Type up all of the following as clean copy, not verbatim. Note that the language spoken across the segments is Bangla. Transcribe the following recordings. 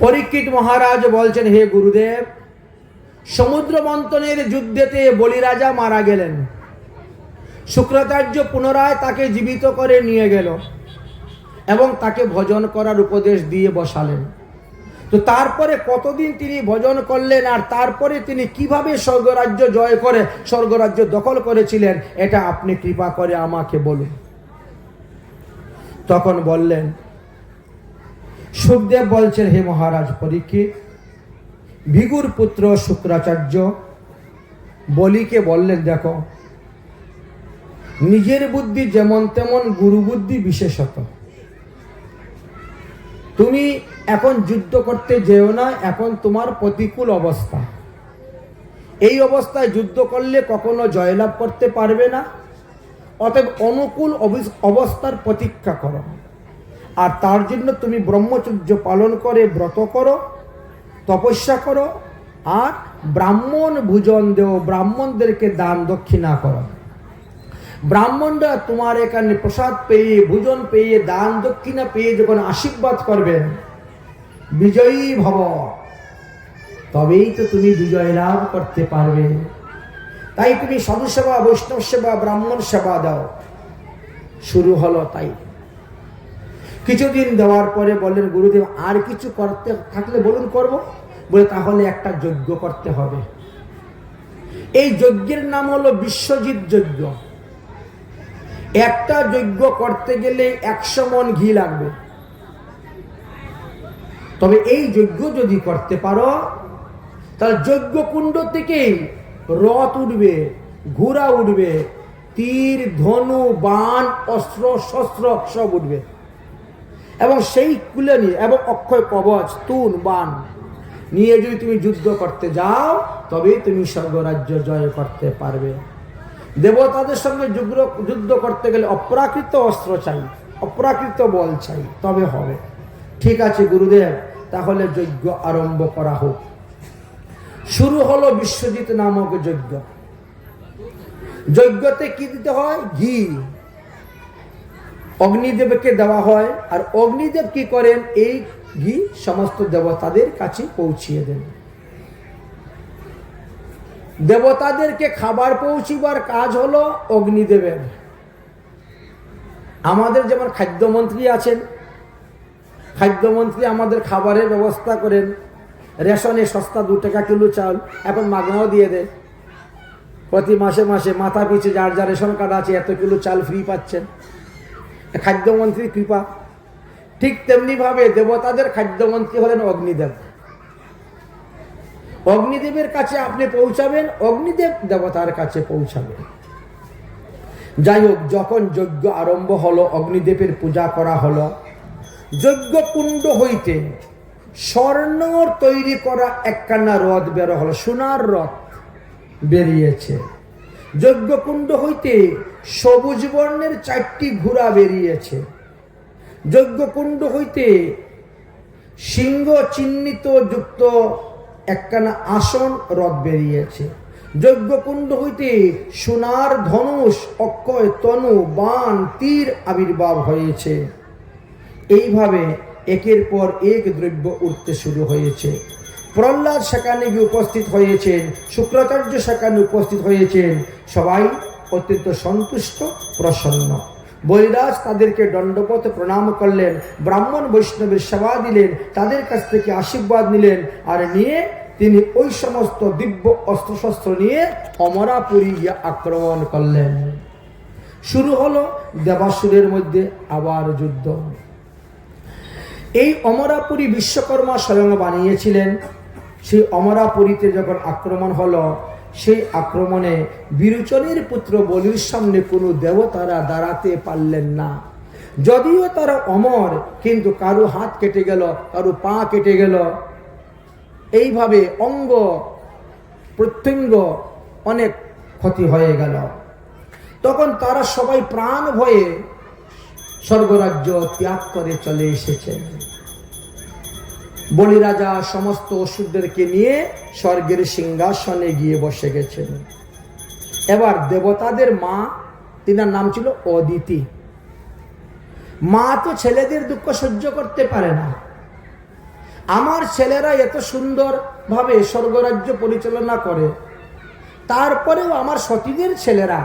পরীক্ষিত মহারাজ বলছেন, হে গুরুদেব, সমুদ্র মন্থনের যুদ্ধেতে বলিরাজা মারা গেলেন। শুক্রাচার্য পুনরায় তাকে জীবিত করে নিয়ে গেল এবং তাকে ভজন করার উপদেশ দিয়ে বসালেন। তো তারপরে কতদিন তিনি ভজন করলেন আর তারপরে তিনি কিভাবে স্বর্গরাজ্য জয় করে স্বর্গরাজ্য দখল করেছিলেন, এটা আপনি কৃপা করে আমাকে বলুন। তখন বললেন, সুখদেব বলছেন, হে মহারাজ পরীক্ষিত, ভৃগুর পুত্র শুক্রাচার্য বলিকে বললেন, দেখো, নিজের বুদ্ধি যেমন তেমন গুরু বুদ্ধি বিশেষত। তুমি এখন যুদ্ধ করতে যেও না, এখন তোমার প্রতিকূল অবস্থা। এই অবস্থায় যুদ্ধ করলে কখনো জয়লাভ করতে পারবে না। অতএব অনুকূল অবস্থার প্রতীক্ষা করো, আর তার জন্য তুমি ব্রহ্মচর্য পালন করে ব্রত করো, তপস্যা করো, আর ব্রাহ্মণ ভোজন দেও, ব্রাহ্মণদেরকে দান দক্ষিণা করো। ব্রাহ্মণরা তোমার এখানে প্রসাদ পেয়ে, ভোজন পেয়ে, দান দক্ষিণা পেয়ে যখন আশীর্বাদ করবেন, বিজয়ী ভব, তবেই তো তুমি বিজয় লাভ করতে পারবে। তাই তুমি সাধু সেবা, বৈষ্ণব সেবা, ব্রাহ্মণ সেবা দাও। শুরু হলো তাই। কিছুদিন দেওয়ার পরে বললেন, গুরুদেব আর কিছু করতে থাকলে বলুন, করব। বলে, তাহলে একটা যজ্ঞ করতে হবে। এই যজ্ঞের নাম হলো বিশ্বজিৎ যজ্ঞ। একটা যজ্ঞ করতে গেলে 100 মণ ঘি লাগবে। তবে এই যজ্ঞ যদি করতে পারো, তাহলে যজ্ঞ কুণ্ড থেকে রথ উঠবে, ঘোড়া উঠবে, তীর, ধনু, বাণ, অস্ত্র, শস্ত্র সব উঠবে, এবং সেই কুলে নিয়ে, এবং অক্ষয় কবচ, তুন, বাণ নিয়ে যদি তুমি যুদ্ধ করতে যাও, তবেই তুমি স্বর্গরাজ্য জয় করতে পারবে। দেবতাদের সঙ্গে যুদ্ধ করতে গেলে অপ্রাকৃত অস্ত্র চাই, অপ্রাকৃত বল চাই, তবে হবে। ঠিক আছে গুরুদেব, তাহলে যজ্ঞ আরম্ভ করা হোক। শুরু হলো বিশ্বজিৎ নামক যজ্ঞ। যজ্ঞতে কি দিতে হয়? ঘি। অগ্নিদেবকে দেওয়া হয়, আর অগ্নিদেব কি করেন? এই ঘি সমস্ত দেবতাদের কাছে পৌঁছিয়ে দেন। দেবতাদেরকে খাবার পৌঁছিবার কাজ হলো অগ্নিদেবের। আমাদের যেমন খাদ্যমন্ত্রী আছেন, খাদ্যমন্ত্রী আমাদের খাবারের ব্যবস্থা করেন। রেশনে সস্তা 2 টাকা কিলো চাল এখন মাগনাও দিয়ে দেয়। প্রতি মাসে মাসে মাথা পিছু যার যা রেশন কার্ড আছে এত কিলো চাল ফ্রি পাচ্ছেন, খাদ্যমন্ত্রীর কৃপা। ঠিক তেমনিভাবে দেবতাদের খাদ্যমন্ত্রী হলেন অগ্নিদেব। অগ্নিদেবের কাছে আপনি পৌঁছাবেন, অগ্নিদেব দেবতার কাছে পৌঁছাবেন। যাই হোক, যখন যজ্ঞ আরম্ভ হলো, অগ্নিদেবের পূজা করা হলো, যজ্ঞ কুণ্ড হইতে স্বর্ণর তৈরি করা একখানা রথ বের হলো, সোনার রথ বেরিয়েছে। যজ্ঞকুণ্ড হইতে সবুজ বর্ণের 4টি ঘোড়া বেরিয়েছে। যজ্ঞকুণ্ড হইতে সিংহ চিহ্নিত যুক্ত একখানা আসন রথ বেরিয়েছে। যজ্ঞকুণ্ড হইতে সোনার ধনুষ, অক্ষয় তনু, বাণ, তীর আবির্ভাব হয়েছে। এইভাবে একের পর এক দ্রব্য উঠতে শুরু হয়েছে। প্রহ্লাদ সেখানে গিয়ে উপস্থিত হয়েছেন, শুক্রাচার্য সেখানে উপস্থিত হয়েছেন। সবাই অত্যন্ত সন্তুষ্ট, প্রসন্ন। বলিরাজ তাদেরকে দণ্ডবত প্রণাম করলেন, ব্রাহ্মণ বৈষ্ণবের সেবা দিলেন, তাদের কাছ থেকে আশীর্বাদ নিলেন, আর নিয়ে তিনি ওই সমস্ত দিব্য অস্ত্রশস্ত্র নিয়ে অমরাপুরী গিয়ে আক্রমণ করলেন। শুরু হলো দেবাসুরের মধ্যে আবার যুদ্ধ। এই অমরাপুরী বিশ্বকর্মা স্বয়ং বানিয়েছিলেন। সেই অমরাপুরীতে যখন আক্রমণ হলো, সেই আক্রমণে বিরোচনের পুত্র বলির সামনে কোনো দেবতারা দাঁড়াতে পারলেন না। যদিও তারা অমর, কিন্তু কারো হাত কেটে গেল, কারো পা কেটে গেল, এইভাবে অঙ্গ প্রত্যঙ্গ অনেক ক্ষতি হয়ে গেল। তখন তারা সবাই প্রাণ ভয়ে স্বর্গরাজ্য ত্যাগ করে চলে এসেছেন। বলিরাজা সমস্ত অসুরদেরকে নিয়ে স্বর্গের সিংহাসনে গিয়ে বসে গেছেন। এবার দেবতাদের মা, তিনার নাম ছিল অদিতি। মা তো ছেলেদের দুঃখ সহ্য করতে পারে না, আমার ছেলেরা এত সুন্দরভাবে স্বর্গরাজ্য পরিচালনা করে, তারপরেও আমার সতীদের ছেলেরা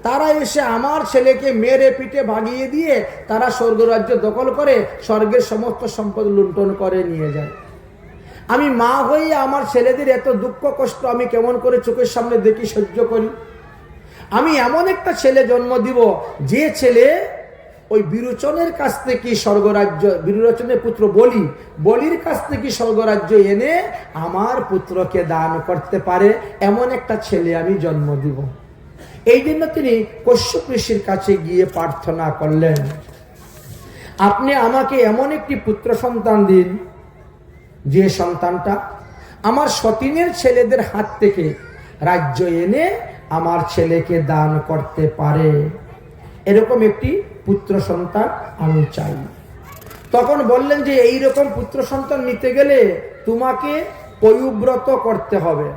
তারা এসে আমার ছেলেকে মেরে পিটে ভাগিয়ে দিয়ে তারা স্বর্গরাজ্য দখল করে স্বর্গের সমস্ত সম্পদ লুণ্ঠন করে নিয়ে যায়। আমি মা হয়ে আমার ছেলেদের এত দুঃখ কষ্ট আমি কেমন করে চোখের সামনে দেখি, সহ্য করি? আমি এমন একটা ছেলে জন্ম দিব যে ছেলে ওই বিরোচনের কাছ থেকে স্বর্গরাজ্য, বিরোচনের পুত্র বলির কাছ থেকে স্বর্গরাজ্য এনে আমার পুত্রকে দান করতে পারে, এমন একটা ছেলে আমি জন্ম দিব। এই জন্য তিনি কশ্যপ ঋষির কাছে গিয়ে প্রার্থনা করলেন, আপনি আমাকে এমন একটি পুত্র সন্তান দিন যে সন্তানটা আমার সতীনের ছেলেদের হাত থেকে রাজ্য এনে আমার ছেলেকে দান করতে পারে, এরকম একটি পুত্র সন্তান আমি চাই। তখন বললেন যে এই রকম পুত্র সন্তান নিতে গেলে তোমাকে পয়ুব্রত করতে হবে।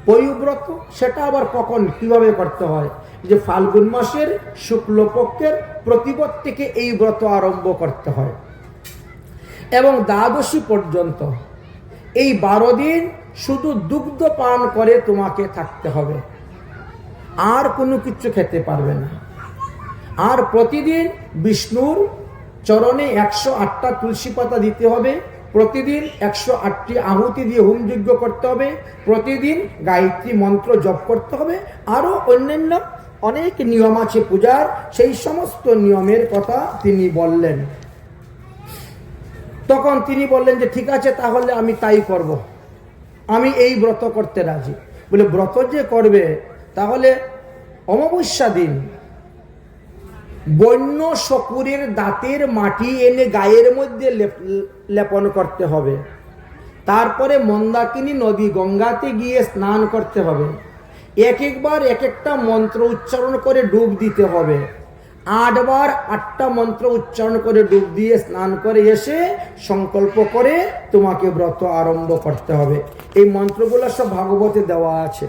পয়ুব্রত সেটা আবার কখন কিভাবে করতে হয়? যে ফাল্গুন মাসের শুক্লপক্ষের প্রতিপদ থেকে এই ব্রত আরম্ভ করতে হয় এবং দ্বাদশী পর্যন্ত এই 12 দিন শুধু দুগ্ধ পান করে তোমাকে থাকতে হবে, আর কোনো কিছু খেতে পারবে না। আর প্রতিদিন বিষ্ণুর চরণে 108টা তুলসী পাতা দিতে হবে, প্রতিদিন 108টি আহুতি দিয়ে হোমযজ্ঞ করতে হবে, প্রতিদিন গায়ত্রী মন্ত্র জপ করতে হবে, আরও অন্যান্য অনেক নিয়ম আছে পূজার। সেই সমস্ত নিয়মের কথা তিনি বললেন। তখন তিনি বললেন যে ঠিক আছে, তাহলে আমি তাই করব, আমি এই ব্রত করতে রাজি। বলে ব্রত যে করবে তাহলে অমাবস্যা দিন বন্য শকুরের দাঁতের মাটি এনে গায়ের মধ্যে লেপন করতে হবে, তারপরে মন্দাকিনী নদী গঙ্গাতে গিয়ে স্নান করতে হবে, একবার এক একটা মন্ত্র উচ্চারণ করে ডুব দিতে হবে, 8 বার 8টা মন্ত্র উচ্চারণ করে ডুব দিয়ে স্নান করে এসে সংকল্প করে তোমাকে ব্রত আরম্ভ করতে হবে। এই মন্ত্রগুলো সব ভাগবতে দেওয়া আছে।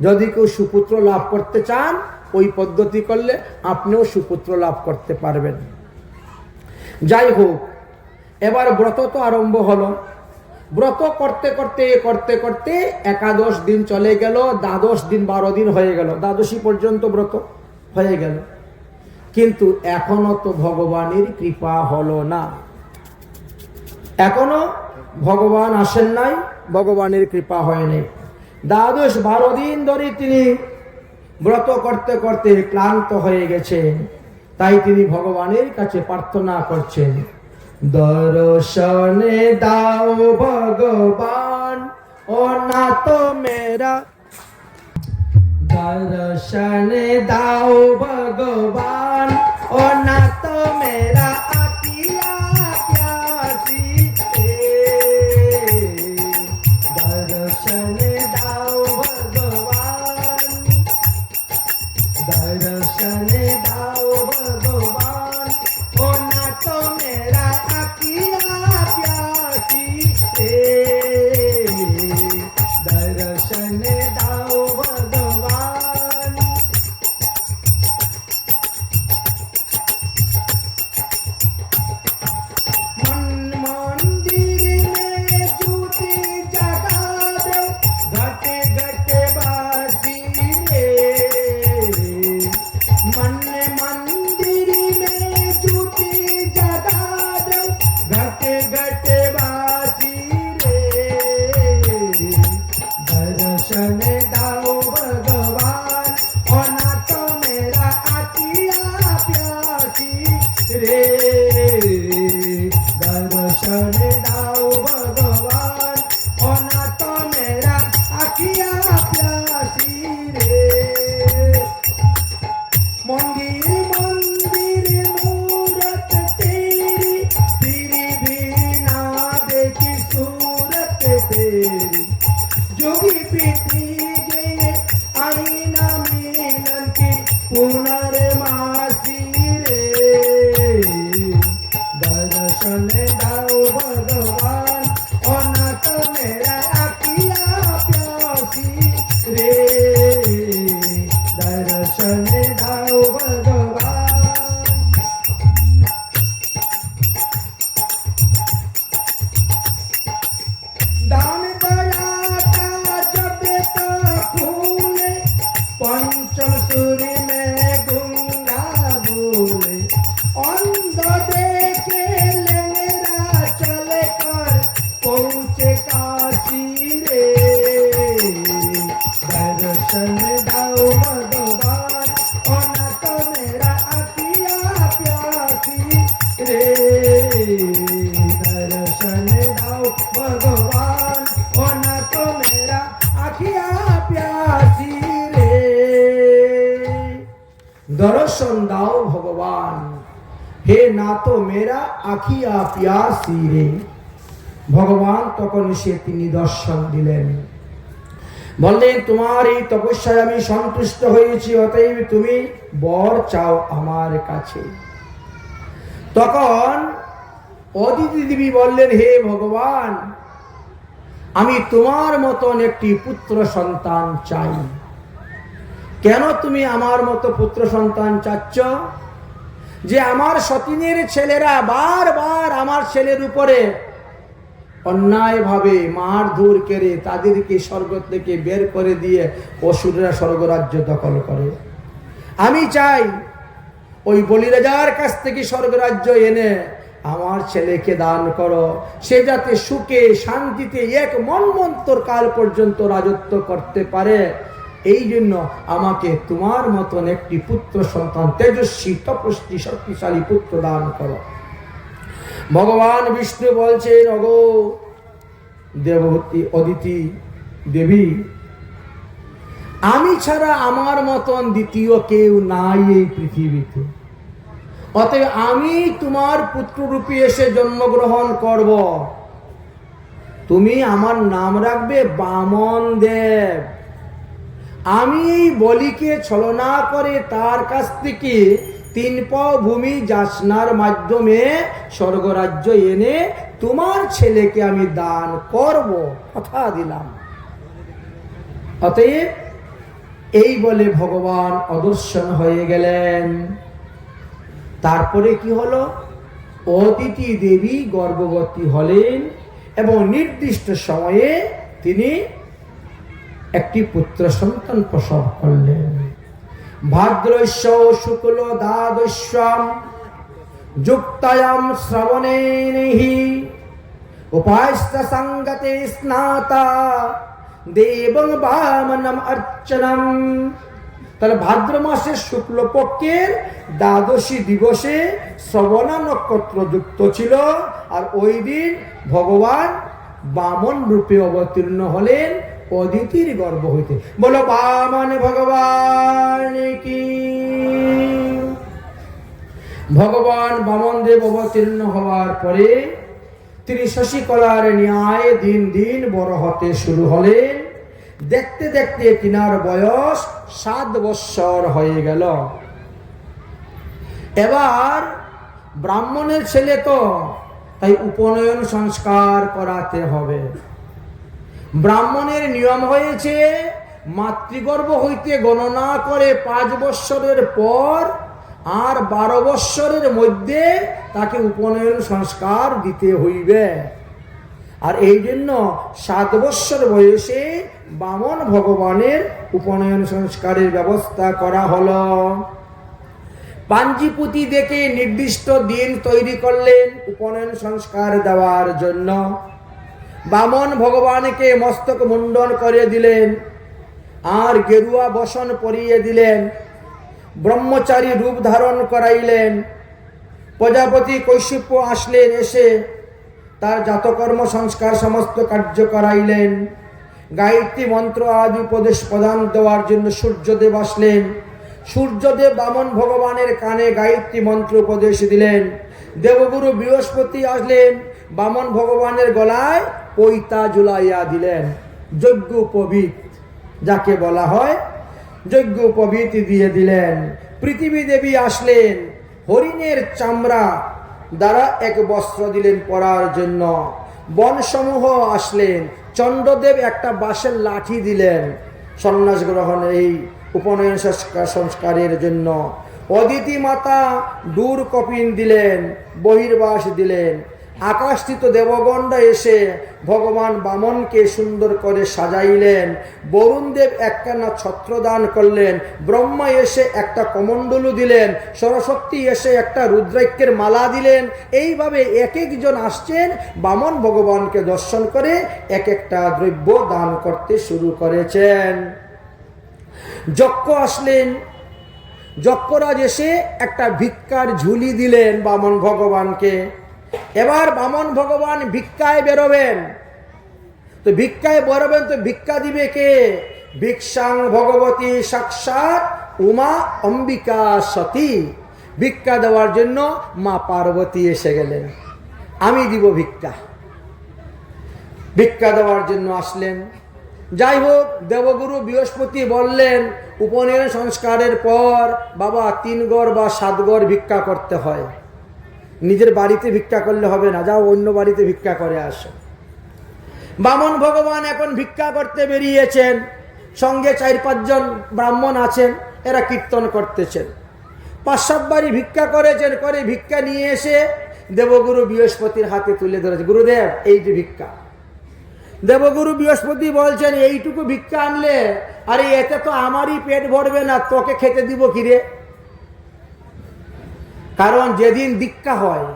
যদি কেউ সুপুত্র লাভ করতে চান ওই পদ্ধতি করলে আপনিও সুপুত্র লাভ করতে পারবেন। যাই হোক, এবার ব্রত তো আরম্ভ হলো। ব্রত করতে করতে করতে করতে 11 দিন চলে গেল, 12 দিন 12 দিন হয়ে গেল, দ্বাদশী পর্যন্ত ব্রত হয়ে গেল। কিন্তু এখনো তো ভগবানের কৃপা হলো না, এখনো ভগবান আসেন নাই, ভগবানের কৃপা হয়নি। 12 দিন ধরে তিনি ব্রত করতে করতে ক্লান্ত হয়ে গেছেন, তাই তিনি ভগবানের কাছে প্রার্থনা করছেন, দর্শনে দাও ভগবান ও না তো মেরা, দর্শনে দাও ভগবান ও না তো মেরা আকিয়া প্यासी দর্শনে দাও ভগবান, দর্শনে দাও ভগবান ও না তো মেরা আকিয়া प्यासी দর্শনে দাও ভগবান। मंदिर में ज्योति जगा दो, घटे घटे बासी रे, मंदिर में ज्योति जगा दो, घटे घटे बासी रे, दर्शन दाओ भगवान और ना तो मेरा आकिया प्यासी रे, दर्शन दाओ भगवान और ना तो मेरा आखिया प्यासी रे। मंदिर मंदिर मूरत तेरी, तेरी भी ना देखी सूरत तेरी, जोगी पीती गए आईना मिलन की पुनर्मासी रे, दर्शन दाओ भगवान और ना तो मेरा आकिया प्यासी रे, दर्शन दाओ भगवान। पहुँचे काशी रे दर्शन दाओ भगवान होना तो मेरा अखिया प्यासी रे दर्शन दाओ भगवान होना तो मेरा अखिया प्यासी रे दर्शन दाओ भगवान हे ना तो मेरा আখিয়া পিয়াসি রে ভগবান তখন সে তিনি দর্শন দিলেন বললেন তোমার এই তপস্যায় আমি সন্তুষ্ট হয়েছি অতএব তুমি বর চাও আমার কাছে তখন অদিতি দেবী বললেন হে ভগবান আমি তোমার মতন একটি পুত্র সন্তান চাই কেন তুমি আমার মতো পুত্র সন্তান চাচ্ছ যে আমার সতীনের ছেলেরা বারবার আমার ছেলের উপরে অন্যায়ভাবে মারধর করে তাদেরকে স্বর্গ থেকে বের করে দিয়ে অসুররা স্বর্গরাজ্য দখল করে আমি চাই ওই বলিরাজার কাছ থেকে স্বর্গরাজ্য এনে আমার ছেলেকে দান করো সে যাতে সুখে শান্তিতে এক মন্বন্তর কাল পর্যন্ত রাজত্ব করতে পারে এই জন্য আমাকে তোমার মতন একটি পুত্র সন্তান তেজস্বী তপস্বী শক্তিশালী পুত্র দান করো ভগবান বিষ্ণু বলছেন ওগো দেবতী অদিতি দেবী আমি ছাড়া আমার মতন দ্বিতীয় কেউ নাই এই পৃথিবীতে অতএব আমি তোমার পুত্ররূপী এসে জন্মগ্রহণ করব তুমি আমার নাম রাখবে বামন দেব আমি এই বলিকে ছলনা করে তার কাছ থেকে 3 পাও ভূমি যাচনার মাধ্যমে স্বর্গরাজ্য এনে তোমার ছেলেকে আমি দান করব কথা দিলাম অতএব এই বলে ভগবান অদর্শন হয়ে গেলেন তারপরে কি হলো অদিতি দেবী গর্ভবতী হলেন এবং নির্দিষ্ট সময়ে তিনি একটি পুত্র সন্তান প্রসব করলেন ভাদ্রস্য শুক্ল দ্বাদশ্যাম যুক্তায়াম শ্রবণেহি উপাস্ত সঙ্গতে স্নাতা দেবং বামনম অর্চনম তাহলে ভাদ্র মাসের শুক্লপক্ষের দ্বাদশী দিবসে শ্রবণা নক্ষত্র যুক্ত ছিল আর ওই দিন ভগবান বামন রূপে অবতীর্ণ হলেন অদিতির গর্ভ হইতে বলো বামন ভগবান কি ভগবান বামন দেব অবতীর্ণ হওয়ার পরে তিনি শশীকলার ন্যায় দিন দিন বড় হতে শুরু হলেন দেখতে দেখতে তিনার বয়স 7 বৎসর হয়ে গেল এবার ব্রাহ্মণের ছেলে তো তাই উপনয়ন সংস্কার করাতে হবে ব্রাহ্মণের নিয়ম হয়েছে মাতৃগর্ভ হইতে গণনা করে 5 বৎসরের পর আর 12 বৎসরের মধ্যে তাকে উপনয়ন সংস্কার দিতে হইবে আর এই জন্য 7 বৎসর বয়সে বামন ভগবানের উপনয়ন সংস্কারের ব্যবস্থা করা হলো পাঞ্জিপুতি দেখে নির্দিষ্ট দিন তৈরি করলেন উপনয়ন সংস্কার দেওয়ার জন্য বামন ভগবানকে মস্তক মুন্ডন করে দিলেন আর গেরুয়া বসন পরিয়ে দিলেন ব্রহ্মচারী রূপ ধারণ করাইলেন প্রজাপতি কৈশিপ্য আসলেন এসে তার জাতকর্ম সংস্কার সমস্ত কার্য করাইলেন গায়ত্রী মন্ত্র আদি উপদেশ প্রদান দেওয়ার জন্য সূর্যদেব আসলেন সূর্যদেব বামন ভগবানের কানে গায়ত্রী মন্ত্র উপদেশ দিলেন দেবগুরু বৃহস্পতি আসলেন বামন ভগবানের গলায় পৈতা ঝুলাইয়া দিলেন যজ্ঞোপবীত যাকে বলা হয় যজ্ঞোপবীত দিয়ে দিলেন পৃথিবী দেবী আসলেন হরিণের চামড়া দ্বারা এক বস্ত্র দিলেন পরার জন্য বনসমূহ আসলেন চন্দ্রদেব একটা বাঁশের লাঠি দিলেন সন্ন্যাস গ্রহণের এই উপনয়ন সংস্কারের জন্য অদিতি মাতা দূর কপিন দিলেন বহির্বাস দিলেন আকাশস্থিত দেবগণরা এসে ভগবান বামনকে সুন্দর করে সাজাইলেন। বরুণদেব একখানা ছত্র দান করলেন, ব্রহ্মা এসে একটা কমণ্ডলু দিলেন, সরস্বতী এসে একটা রুদ্রাক্ষের মালা দিলেন। এইভাবে এক একজন আসছেন, বামন ভগবানকে দর্শন করে এক একটা দ্রব্য দান করতে শুরু করেছেন। যক্ষ আসলেন, যক্ষরাজ এসে একটা ভিক্ষার ঝুলি দিলেন বামন ভগবানকে। এবার বামন ভগবান ভিক্ষায় বেরোবেন। তো ভিক্ষায় বেরোবেন, তো ভিক্ষা দিবে কে? ভিক্ষাং ভগবতী সাক্ষাৎ উমা অম্বিকা সতী। ভিক্ষা দেওয়ার জন্য মা পার্বতী এসে গেলেন, আমি দিব ভিক্ষা। ভিক্ষা দেওয়ার জন্য আসলেন। যাই হোক, দেবগুরু বৃহস্পতি বললেন উপনয়ন সংস্কারের পর বাবা 3 গড় বা 7 গড় ভিক্ষা করতে হয়, নিজের বাড়িতে ভিক্ষা করলে হবে না, যাও অন্য বাড়িতে ভিক্ষা করে আসো। বামন ভগবান এখন ভিক্ষা করতে বেরিয়েছেন, সঙ্গে 4-5 জন ব্রাহ্মণ আছেন, এরা কীর্তন করতেছেন। 5-7 বাড়ি ভিক্ষা করেছেন, করে ভিক্ষা নিয়ে এসে দেবগুরু বৃহস্পতির হাতে তুলে ধরেছে, গুরুদেব এই যে ভিক্ষা। দেবগুরু বৃহস্পতি বলছেন এইটুকু ভিক্ষা আনলে, আরে এতে তো আমারই পেট ভরবে না, তোকে খেতে দিব কিরে? কারণ যেদিন দীক্ষা হয়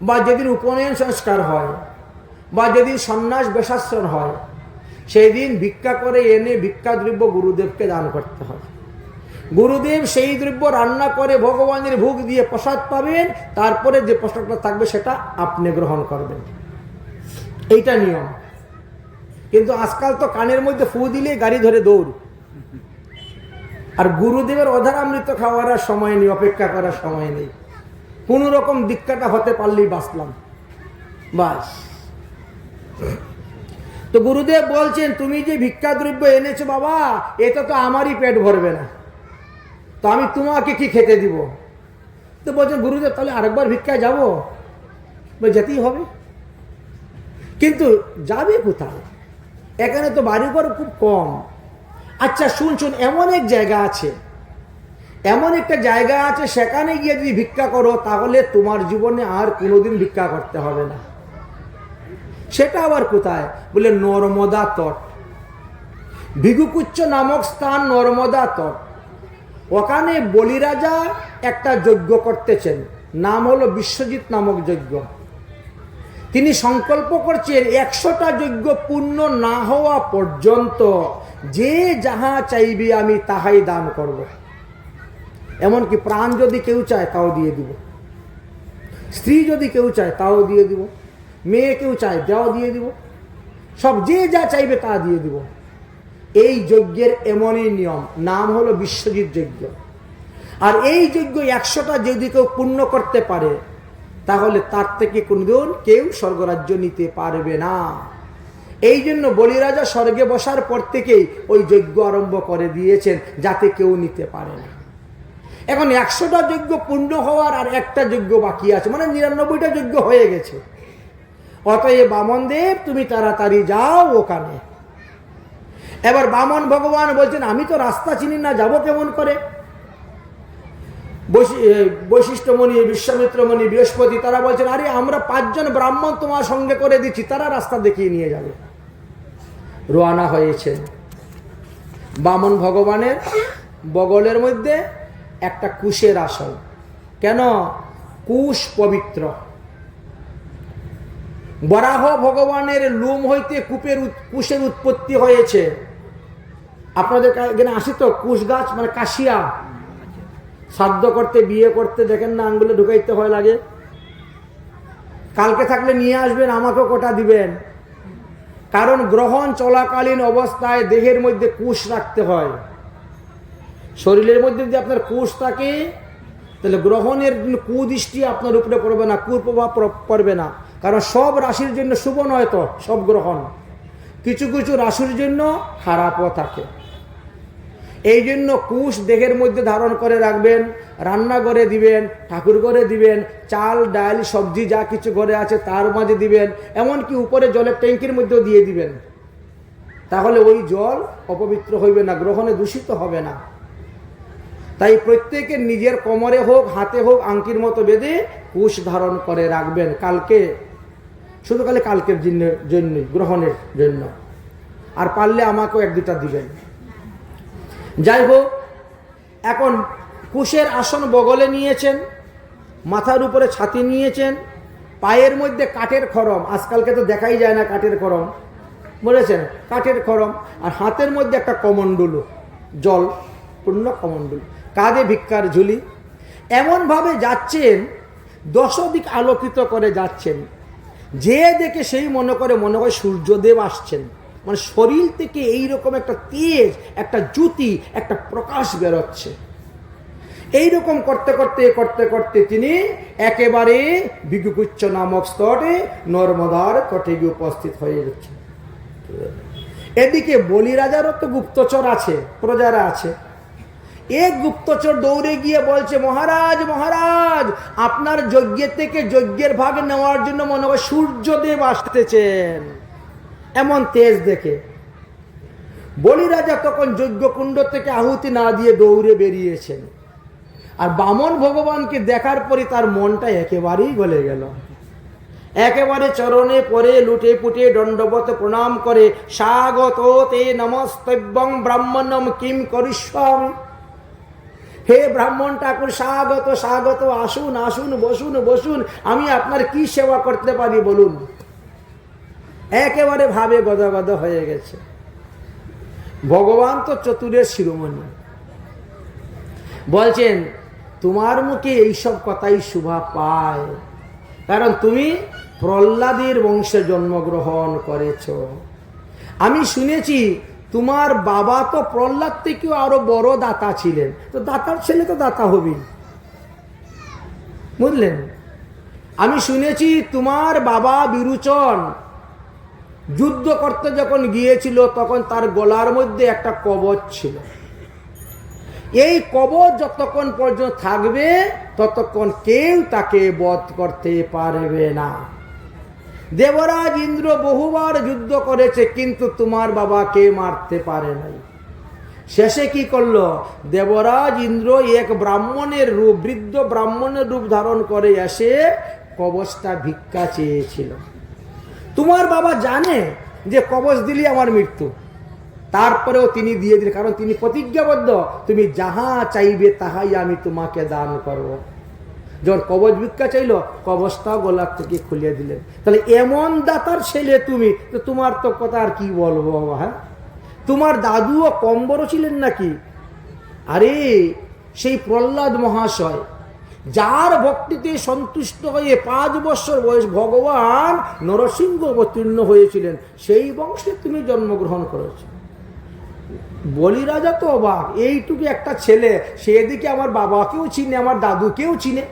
বা যেদিন উপনয়ন সংস্কার হয় বা যেদিন সন্ন্যাস বেশাশ্রম হয়, সেই দিন ভিক্ষা করে এনে ভিক্ষা দ্রব্য গুরুদেবকে দান করতে হয়। গুরুদেব সেই দ্রব্য রান্না করে ভগবানের ভোগ দিয়ে প্রসাদ পাবেন, তারপরে যে প্রসাদটা থাকবে সেটা আপনি গ্রহণ করবেন, এইটা নিয়ম। কিন্তু আজকাল তো কানের মধ্যে ফু দিলে গাড়ি ধরে দৌড়। আর গুরুদেবের অধারামৃত খাওয়ার সময় নেই, অপেক্ষা করার সময় নেই। কোন রকম দীক্ষাটা হতে পারলেই বাঁচলাম, বাস। তো গুরুদেব বলছেন তুমি যে ভিক্ষা দ্রব্য এনেছো বাবা, এটা তো আমারই পেট ভরবে না, তো আমি তোমাকে কি খেতে দিব? তো বলছেন গুরুদেব তাহলে আরেকবার ভিক্ষায় যাবো? যেতেই হবে, কিন্তু যাবে কোথায়? এখানে তো বাড়িঘর খুব কম। আচ্ছা শুন, এমন এক জায়গা আছে, এমন একটা জায়গা আছে, সেখানে গিয়ে যদি ভিক্ষা করো তাহলে তোমার জীবনে আর কোনোদিন ভিক্ষা করতে হবে না। সেটা আবার কোথায়? বলে নর্মদা তট। ভিগুকুচ্চ নামক স্থান নর্মদা তট। ওখানে বলিরাজা একটা যজ্ঞ করতেছেন, নাম হলো বিশ্বজিৎ নামক যজ্ঞ। তিনি সংকল্প করছেন 100টা যজ্ঞ পূর্ণ না হওয়া পর্যন্ত যে যাহা চাইবে আমি তাহাই দান করব। এমনকি প্রাণ যদি কেউ চায় তাও দিয়ে দিব, স্ত্রী যদি কেউ চায় তাও দিয়ে দিব, মেয়ে কেউ চায় তাও দিয়ে দিব, সব যে যা চাইবে তা দিয়ে দিব। এই যজ্ঞের এমনই নিয়ম, নাম হলো বিশ্বজিৎ যজ্ঞ। আর এই যজ্ঞ 100টা যদি কেউ পূর্ণ করতে পারে তাহলে তার থেকে কোনদিন কেউ স্বর্গরাজ্য নিতে পারবে না। এই জন্য বলিরাজা স্বর্গে বসার পর থেকেই ওই যজ্ঞ আরম্ভ করে দিয়েছেন, যাতে কেউ নিতে পারে না। এখন 100টা যজ্ঞ পূর্ণ হওয়ার আর একটা যজ্ঞ বাকি আছে, মানে 99টা যজ্ঞ হয়ে গেছে। অতএব বামন দেব তুমি তাড়াতাড়ি যাও ওখানে। এবার বামন ভগবান বলছেন আমি তো রাস্তা চিনি না, যাব কেমন করে? বৈশিষ্ট্যমণি, বিশ্বামিত্রমণি, বৃহস্পতি তারা বলছেন আরে আমরা 5 জন ব্রাহ্মণ তোমার সঙ্গে করে দিচ্ছি, তারা রাস্তা দেখিয়ে নিয়ে যাবে। রওনা হয়েছে। বামন ভগবানের বগলের মধ্যে একটা কুশের আসন। কেন? কুশ পবিত্র। বরাহ ভগবানের লোম হইতে কুশের উৎপত্তি হয়েছে। আপনাদের এখানে আসি তো কুশ গাছ, মানে কাশিয়া, শ্রাদ্ধ করতে বিয়ে করতে দেখেন না আঙ্গুলে ঢুকাইতে হয় লাগে। কালকে থাকলে নিয়ে আসবেন, আমাকেও কটা দিবেন। কারণ গ্রহণ চলাকালীন অবস্থায় দেহের মধ্যে কুশ রাখতে হয়। শরীরের মধ্যে যদি আপনার কুশ থাকে তাহলে গ্রহণের কুদৃষ্টি আপনার উপরে পড়বে না, কুপ্রভাব পড়বে না। কারণ সব রাশির জন্য শুভ নয় তো সব গ্রহণ, কিছু কিছু রাশির জন্য খারাপও থাকে। এই জন্য কুশ দেহের মধ্যে ধারণ করে রাখবেন, রান্নাঘরে দিবেন, ঠাকুর ঘরে দিবেন, চাল ডাল সবজি যা কিছু ঘরে আছে তার মাঝে দিবেন, এমনকি উপরে জলের ট্যাঙ্কির মধ্যেও দিয়ে দিবেন। তাহলে ওই জল অপবিত্র হইবে না, গ্রহণে দূষিত হবে না। তাই প্রত্যেকের নিজের কোমরে হোক, হাতে হোক, আংটির মতো বেঁধে কুশ ধারণ করে রাখবেন। কালকে শুধু খালি কালকের জন্য গ্রহণের জন্য, আর পারলে আমাকেও 1-2টা দিবেন। যাই হোক, এখন কুশের আসন বগলে নিয়েছেন, মাথার উপরে ছাতি নিয়েছেন, পায়ের মধ্যে কাঠের খড়ম, আজকালকে তো দেখাই যায় না কাঠের খড়ম, বলেছেন কাঠের খড়ম, আর হাতের মধ্যে একটা কমণ্ডলু, জল পূর্ণ কমণ্ডলু, কাঁধে ভিক্ষার ঝুলি। এমনভাবে যাচ্ছেন, 10 দিক আলোকিত করে যাচ্ছেন, যে দেখে সেই মনে করে সূর্যদেব আসছেন। মানে শরীর থেকে এইরকম একটা তেজ, একটা জ্যোতি, একটা প্রকাশ বেরোচ্ছে। এইরকম করতে করতে করতে করতে তিনি একেবারে বিগুকুচ্ছ নামক স্তরে নর্মদার তটে গিয়ে উপস্থিত হয়ে যাচ্ছেন। এদিকে বলি রাজারও তো গুপ্তচর আছে, প্রজারা আছে। এক গুপ্তচর দৌড়ে গিয়ে বলছে, মহারাজ মহারাজ, আপনার যজ্ঞের থেকে যজ্ঞের ভাগ নেওয়ার জন্য মনে হয় সূর্যদেব আসতেছেন। এমন তেজ দেখে বলি রাজা তখন যজ্ঞকুণ্ড থেকে আহুতি না দিয়ে দৌড়ে বেরিয়েছেন। আর বামন ভগবানকে দেখার পরে তার মনটা একেবারেই গলে গেল। একেবারে চরণে পড়ে লুটে পুটে দণ্ডবত প্রণাম করে, স্বাগত তে নমস্তব্যং ব্রাহ্মণম কিম করিষ্যামি। হে ব্রাহ্মণ ঠাকুর, স্বাগত স্বাগত, আসুন আসুন, বসুন বসুন, আমি আপনার কি সেবা করতে পারি বলুন। একেবারে ভাবে গদগদ হয়ে গেছে। ভগবান তো চতুরের শিরোমণি, বলছেন তোমার মুখে এইসব কথাই শোভা পায়, কারণ তুমি প্রহ্লাদের বংশে জন্মগ্রহণ করেছ। আমি শুনেছি তোমার বাবা তো প্রহ্লাদ থেকেও আরো বড় দাতা ছিলেন, তো দাতার ছেলে তো দাতা হবি, বুঝলেন। আমি শুনেছি তোমার বাবা বিরুচন যুদ্ধ করতে যখন গিয়েছিল তখন তার গলার মধ্যে একটা কবচ ছিল। এই কবচ যতক্ষণ পর্যন্ত থাকবে ততক্ষণ কেউ তাকে বধ করতে পারবে না। দেবরাজ ইন্দ্র বহুবার যুদ্ধ করেছে, কিন্তু তোমার বাবাকে মারতে পারে নাই। শেষে কি করলো, দেবরাজ ইন্দ্র এক ব্রাহ্মণের রূপ, বৃদ্ধ ব্রাহ্মণের রূপ ধারণ করে এসে কবচটা ভিক্ষা চেয়েছিল। তোমার বাবা জানে যে কবচ দিলে আমার মৃত্যু, তারপরেও তিনি দিয়ে দিলেন, কারণ তিনি প্রতিজ্ঞাবদ্ধ, তুমি যাহা চাইবে তাহাই আমি তোমাকে দান করব। যখন কবচ ভিক্ষা চাইল, কবচটাও গলার থেকে খুলিয়ে দিলেন। তাহলে এমন দাতার ছেলে তুমি, তো তোমার তো কথা আর কি বলবো বাবা। হ্যাঁ, তোমার দাদুও কম বড় ছিলেন নাকি? আরে সেই প্রহ্লাদ মহাশয়, যার ভক্তিতে সন্তুষ্ট হয়ে 5 বছর বয়স ভগবান নরসিংহ অবতীর্ণ হয়েছিলেন, সেই বংশে তুমি জন্মগ্রহণ করেছ। বলি রাজা তো অবাক, এইটুকু একটা ছেলে, সেদিকে আমার বাবাকেও চিনে, আমার দাদুকেও চিনে,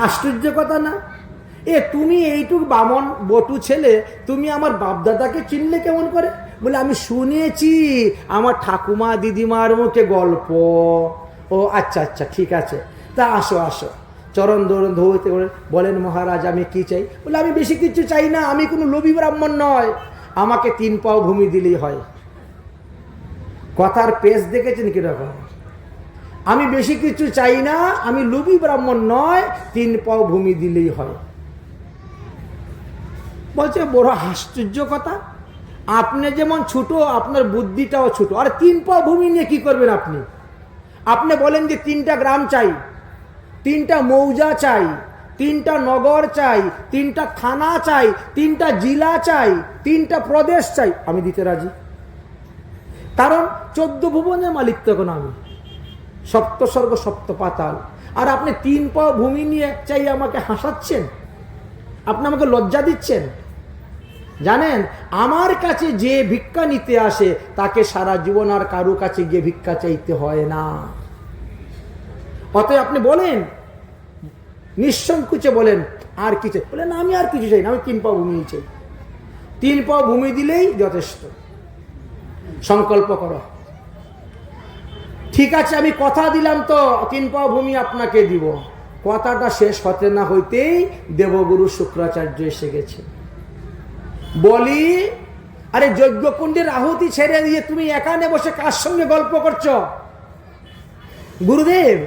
আশ্চর্য কথা না? তুমি এইটুকু বামন বটু ছেলে, তুমি আমার বাপদাদাকে চিনলে কেমন করে? বলে আমি শুনেছি আমার ঠাকুমা দিদিমার মুখে গল্প। ও আচ্ছা আচ্ছা, ঠিক আছে, তা আসো আসো। চরণ ধরতে বলেন, মহারাজ আমি কি চাই? বলে আমি বেশি কিছু চাই না, আমি কোনো লোভী ব্রাহ্মণ নয়, আমাকে 3 পাও ভূমি দিলেই হয়। কথার পেশ দেখেছেন কিরকম? আমি বেশি কিছু চাই না, আমি লোভী ব্রাহ্মণ নয়, 3 পাও ভূমি দিলেই হয়। বলছে বড় আশ্চর্য কথা, আপনি যেমন ছোট, আপনার বুদ্ধিটাও ছোট, আর 3 পাও ভূমি নিয়ে কি করবেন আপনি? আপনি বলেন যে 3টা গ্রাম চাই, 3টা মৌজা চাই, 3টা নগর চাই, 3টা থানা চাই, 3টা জেলা চাই, 3টা প্রদেশ চাই, আমি দিতে রাজি। কারণ 14 ভুবনের মালিক তখন আমি, সপ্ত স্বর্গ সপ্ত পাতাল। আর আপনি 3 পাও ভূমি নিয়ে চাই আমাকে হাসাচ্ছেন, আপনি আমাকে লজ্জা দিচ্ছেন। জানেন, আমার কাছে যে ভিক্ষা নিতে আসে তাকে সারা জীবন আর কারো কাছে গিয়ে ভিক্ষা চাইতে হয় না। অতএব আপনি বলেন, নিঃসংকোচে বলেন আর কি চাই? বলেন আমি আর কিছু চাই না, আমি 3 পাও ভূমি চাই। 3 পাও ভূমি দিলেই যথেষ্ট। সংকল্প করো। ঠিক আছে, আমি কথা দিলাম তো 3 পাও ভূমি আপনাকে দিব। কথাটা শেষ হতে না হইতেই দেবগুরু শুক্রাচার্য এসে গেছে। বলি, আরে যজ্ঞকুণ্ডের আহুতি ছেড়ে দিয়ে তুমি এখানে বসে কার সঙ্গে গল্প করছো? গুরুদেব,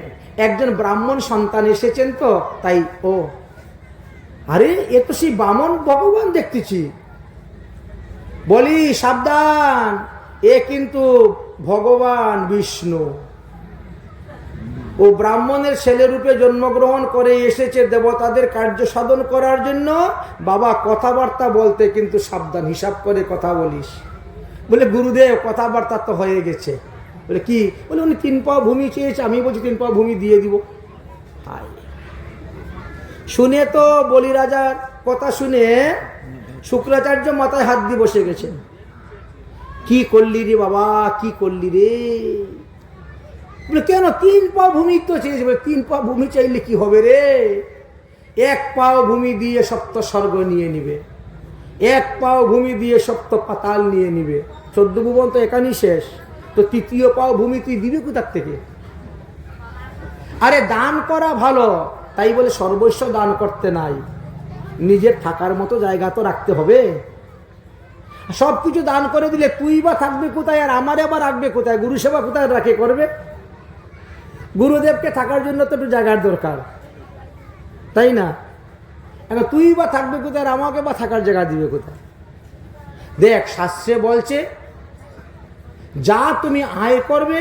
একজন ব্রাহ্মণ সন্তান এসেছেন তো তাই। ও আরে এ তো সেই বামন ভগবান দেখতেছি। বলি সাবধান, এ কিন্তু ভগবান বিষ্ণু। ও ব্রাহ্মণের ছেলে রূপে জন্মগ্রহণ করে এসেছে দেবতাদের কার্য সাধন করার জন্য। বাবা কথাবার্তা বলতে কিন্তু সাবধান, হিসাব করে কথা বলিস। বলে গুরুদেব কথাবার্তা তো হয়ে গেছে। বলে কি? বলে উনি 3 পাও ভূমি চেয়েছে, আমি বলছি 3 পাও ভূমি দিয়ে দিব। শুনে তো বলি রাজার কথা শুনে শুক্রাচার্য মাথায় হাত দিয়ে বসে গেছেন। কি করলি রে বাবা, কি করলি রে? বলে কেন? 3 পাও ভূমি তো চেয়েছে। বলে 3 পাও ভূমি চাইলে কি হবে রে? 1 পাও ভূমি দিয়ে সপ্ত স্বর্গ নিয়ে নিবে, 1 পাও ভূমি দিয়ে সপ্ত পাতাল নিয়ে নিবে। 14 ভুবন তো এখানেই শেষ। তো 3য় পাও ভূমি তুই দিবি কোথার থেকে? আরে দান করা ভালো, তাই বলে সর্বস্ব দান করতে নাই। নিজের থাকার মতো জায়গা তো রাখতে হবে। সবকিছু দান করে দিলে তুই বা থাকবে কোথায়, আর আমারে আবার রাখবে কোথায়? গুরু সেবা কোথায় রাখে করবে? গুরুদেবকে থাকার জন্য তো একটু জায়গার দরকার, তাই না? এখন তুই বা থাকবে কোথায়, আর আমাকে বা থাকার জায়গা দিবে কোথায়? দেখ, শাস্ত্রে বলছে যা তুমি আয় করবে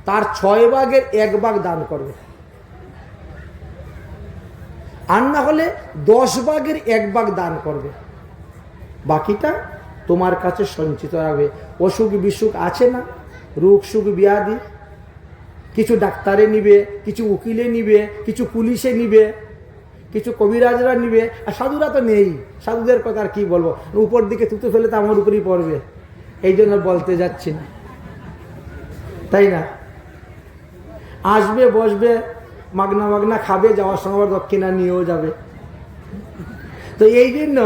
তার 6 ভাগের 1 ভাগ দান করবে, আর না হলে 10 ভাগের 1 ভাগ দান করবে, বাকিটা তোমার কাছে সঞ্চিত রাখবে। অসুখ বিসুখ আছে না, রোগ সুখ ব্যাধি, কিছু ডাক্তারে নিবে, কিছু উকিলে নিবে, কিছু পুলিশে নিবে, কিছু কবিরাজরা নিবে, আর সাধুরা তো নেই। সাধুদের কথা আর কি বলবো, উপর দিকে থুতু ফেলে তো আমার উপরেই পড়বে, এই জন্য বলতে যাচ্ছি না, তাই না? আসবে, বসবে, মাগনা মাগনা খাবে, যাওয়ার সময় দক্ষিণা নিয়েও যাবে। তো এই জন্য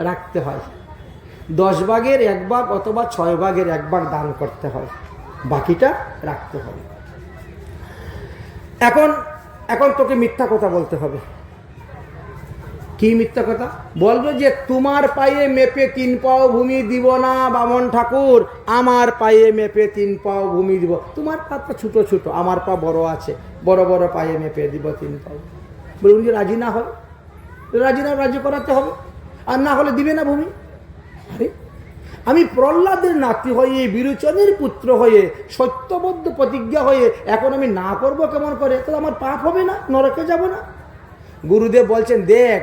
রাখতে হয় 10 ভাগের 1 ভাগ অথবা 6 ভাগের 1 ভাগ দান করতে হয়, বাকিটা রাখতে হবে। এখন তোকে মিথ্যা কথা বলতে হবে। কি মিথ্যা কথা বলবে? যে তোমার পায়ে মেপে 3 পাও ভূমি দিব না বামন ঠাকুর, আমার পায়ে মেপে 3 পাও ভূমি দিব। তোমার পা তো ছোট ছোট, আমার পা বড় আছে, বড় বড় পায়ে মেপে দিব 3 পাও। বলে উনি রাজি না হয়, রাজি করাতে হবে, আর না হলে দিবে না ভূমি। আরে আমি প্রহ্লাদের নাতি হয়ে, বিরোচনের পুত্র হয়ে, সত্যবদ্ধ প্রতিজ্ঞা হয়ে এখন আমি না করব কেমন করে? তো আমার পাপ হবে না, নরকে যাব না? গুরুদেব বলছেন দেখ,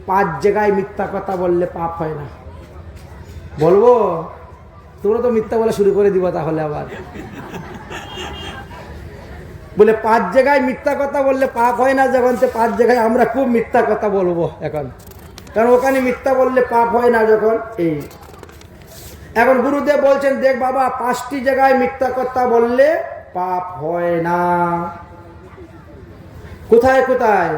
5 জায়গায় মিথ্যা কথা বললে পাপ হয় না। বলবো? তোমরা তো মিথ্যা বলা শুরু করে দিবা তাহলে আবার। বলে 5 জায়গায় মিথ্যা কথা বললে পাপ হয় না, যখন 5 জায়গায় আমরা খুব মিথ্যা কথা বলবো এখন, কারণ ওখানে মিথ্যা বললে পাপ হয় না যখন। এই এখন গুরুদেব বলছেন দেখ বাবা, 5টি জায়গায় মিথ্যা কথা বললে পাপ হয় না। কোথায় কোথায়?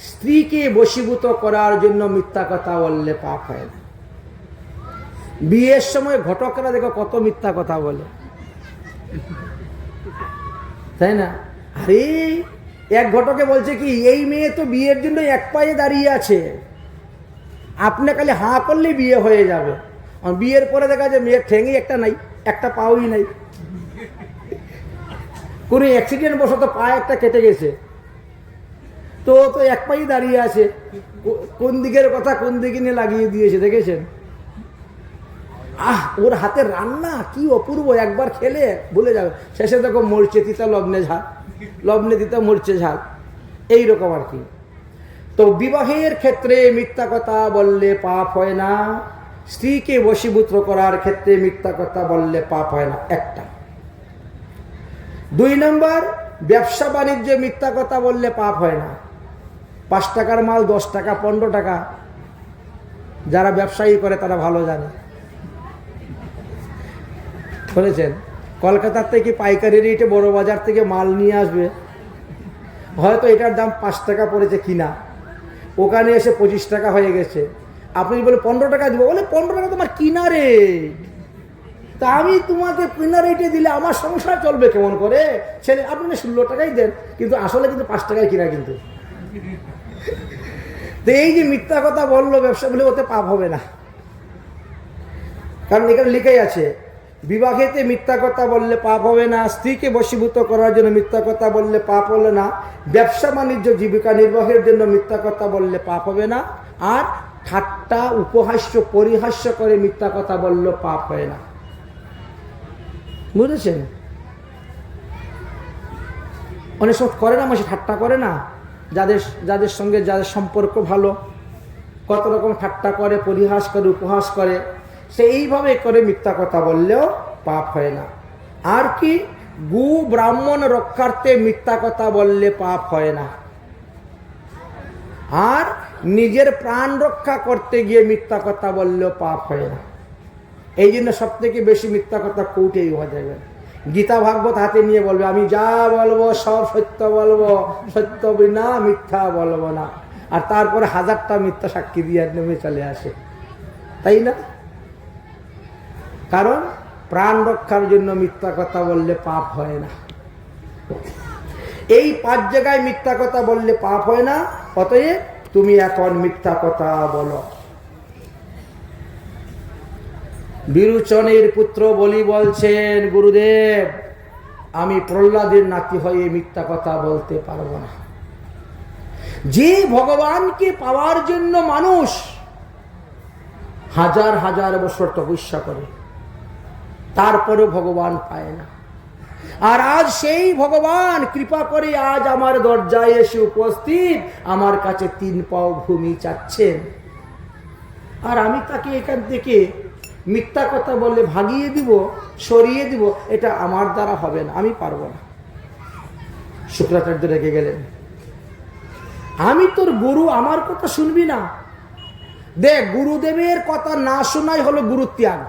স্ত্রীকে বশীভূত করার জন্য মিথ্যা কথা বললে পাপ হয় না। বিয়ের সময় ঘটকরা দেখো কত মিথ্যা কথা বলে, তাই না? আরে এক ঘটকে বলছে কি, এই মেয়ে তো বিয়ের জন্য 1 পায়ে দাঁড়িয়ে আছে, আপনি খালি হাঁ করলেই বিয়ে হয়ে যাবে। বিয়ের পরে দেখা যায় মেয়ের ঠেঙে একটা নাই, একটা পাওই নাই, কোনো অ্যাক্সিডেন্ট বশত পা একটা কেটে গেছে, তো 1 পায়ে দাঁড়িয়ে আছে। কোন দিকের কথা কোন দিকে নিয়ে লাগিয়ে দিয়েছে দেখেছেন? ওর হাতের রান্না কি অপূর্ব, একবার খেলে ভুলে যাবে। শেষে দেখো মরছে তিতা লবণে ঝাল, লবণে তিতা মরছে ঝাল, এইরকম আর কি। তো বিবাহের ক্ষেত্রে মিথ্যা কথা বললে পাপ হয় না, স্ত্রীকে বশীভূত করার ক্ষেত্রে মিথ্যা কথা বললে পাপ হয় না, একটা। 2 নম্বর, ব্যবসা বাণিজ্যে মিথ্যা কথা বললে পাপ হয় না। 5 টাকার মাল 10 টাকা 15 টাকা, যারা ব্যবসায়ী করে তারা ভালো জানে। বলেছেন কলকাতার থেকে পাইকারি রেটে বড় বাজার থেকে মাল নিয়ে আসবে, হয়তো এটার দাম 5 টাকা পড়েছে কিনা, ওখানে এসে 25 টাকা হয়ে গেছে। আপনি বলে 15 টাকা দিব, বলে 15 টাকা তোমার কিনা রেট, তা আমি তোমাকে কিনা রেটে দিলে আমার সংসার চলবে কেমন করে? ছেলে আপনি 16 টাকাই দেন, কিন্তু আসলে কিন্তু 5 টাকায় কিনা। কিন্তু তো এই যে মিথ্যা কথা বললো ব্যবসা বলে, ওতে পাপ হবে না, কারণ এখানে লিখাই আছে বিবাহেতে মিথ্যা কথা বললে পাপ হবে না, স্ত্রীকে বশীভূত করার জন্য মিথ্যা কথা বললে পাপ হলো না, ব্যবসা বাণিজ্য জীবিকা নির্বাহের জন্য মিথ্যা কথা বললে পাপ হবে না, আর ঠাট্টা উপহাস্য পরিহাস্য করে মিথ্যা কথা বললে পাপ হয় না। বুঝেছেন? অনেক সময় করে না, মানুষ ঠাট্টা করে না, যাদের সঙ্গে যাদের সম্পর্ক ভালো, কত রকম ঠাট্টা করে, পরিহাস করে, উপহাস করে, সে এইভাবে করে মিথ্যা কথা বললেও পাপ হয় না। আর কি, গু ব্রাহ্মণ রক্ষার্থে মিথ্যা কথা বললে পাপ হয় না। আর নিজের প্রাণ রক্ষা করতে গিয়ে মিথ্যা কথা বললেও পাপ হয় না। এই জন্য সব থেকে বেশি মিথ্যা কথা কোর্টেই হওয়া যাবে। গীতা ভাগবত হাতে নিয়ে বলবে, আমি যা বলবো সব সত্য বলবো, সত্য বিনা মিথ্যা বলবো না। আর তারপরে হাজারটা মিথ্যা সাক্ষী দিয়ে নেমে চলে আসে, তাই না? কারণ প্রাণ রক্ষার জন্য মিথ্যা কথা বললে পাপ হয় না। এই 5 জায়গায় মিথ্যা কথা বললে পাপ হয় না। অতএব তুমি এখন মিথ্যা কথা বলো। বিরোচনের পুত্র বলি বলছেন, গুরুদেব আমি প্রহ্লাদের নাতি হয়ে মিথ্যা কথা বলতে পারবো না। যে ভগবানকে পাওয়ার জন্য মানুষ হাজার হাজার বছর তপস্যা করে, তারপরে ভগবান পায় না, আর আজ সেই ভগবান কৃপা করে আজ আমার দরজায় এসে উপস্থিত, আমার কাছে 3 পাও ভূমি চাচ্ছেন, আর আমি তাকে এখান থেকে মিথ্যা কথা বললে ভাগিয়ে দিব, সরিয়ে দিব, এটা আমার দ্বারা হবে না, আমি পারবো না। শুক্রাচার্য রেগে গেলেন, আমি তোর গুরু, আমার কথা শুনবি না? দেখ, গুরুদেবের কথা না শোনাই হলো গুরু ত্যাগ।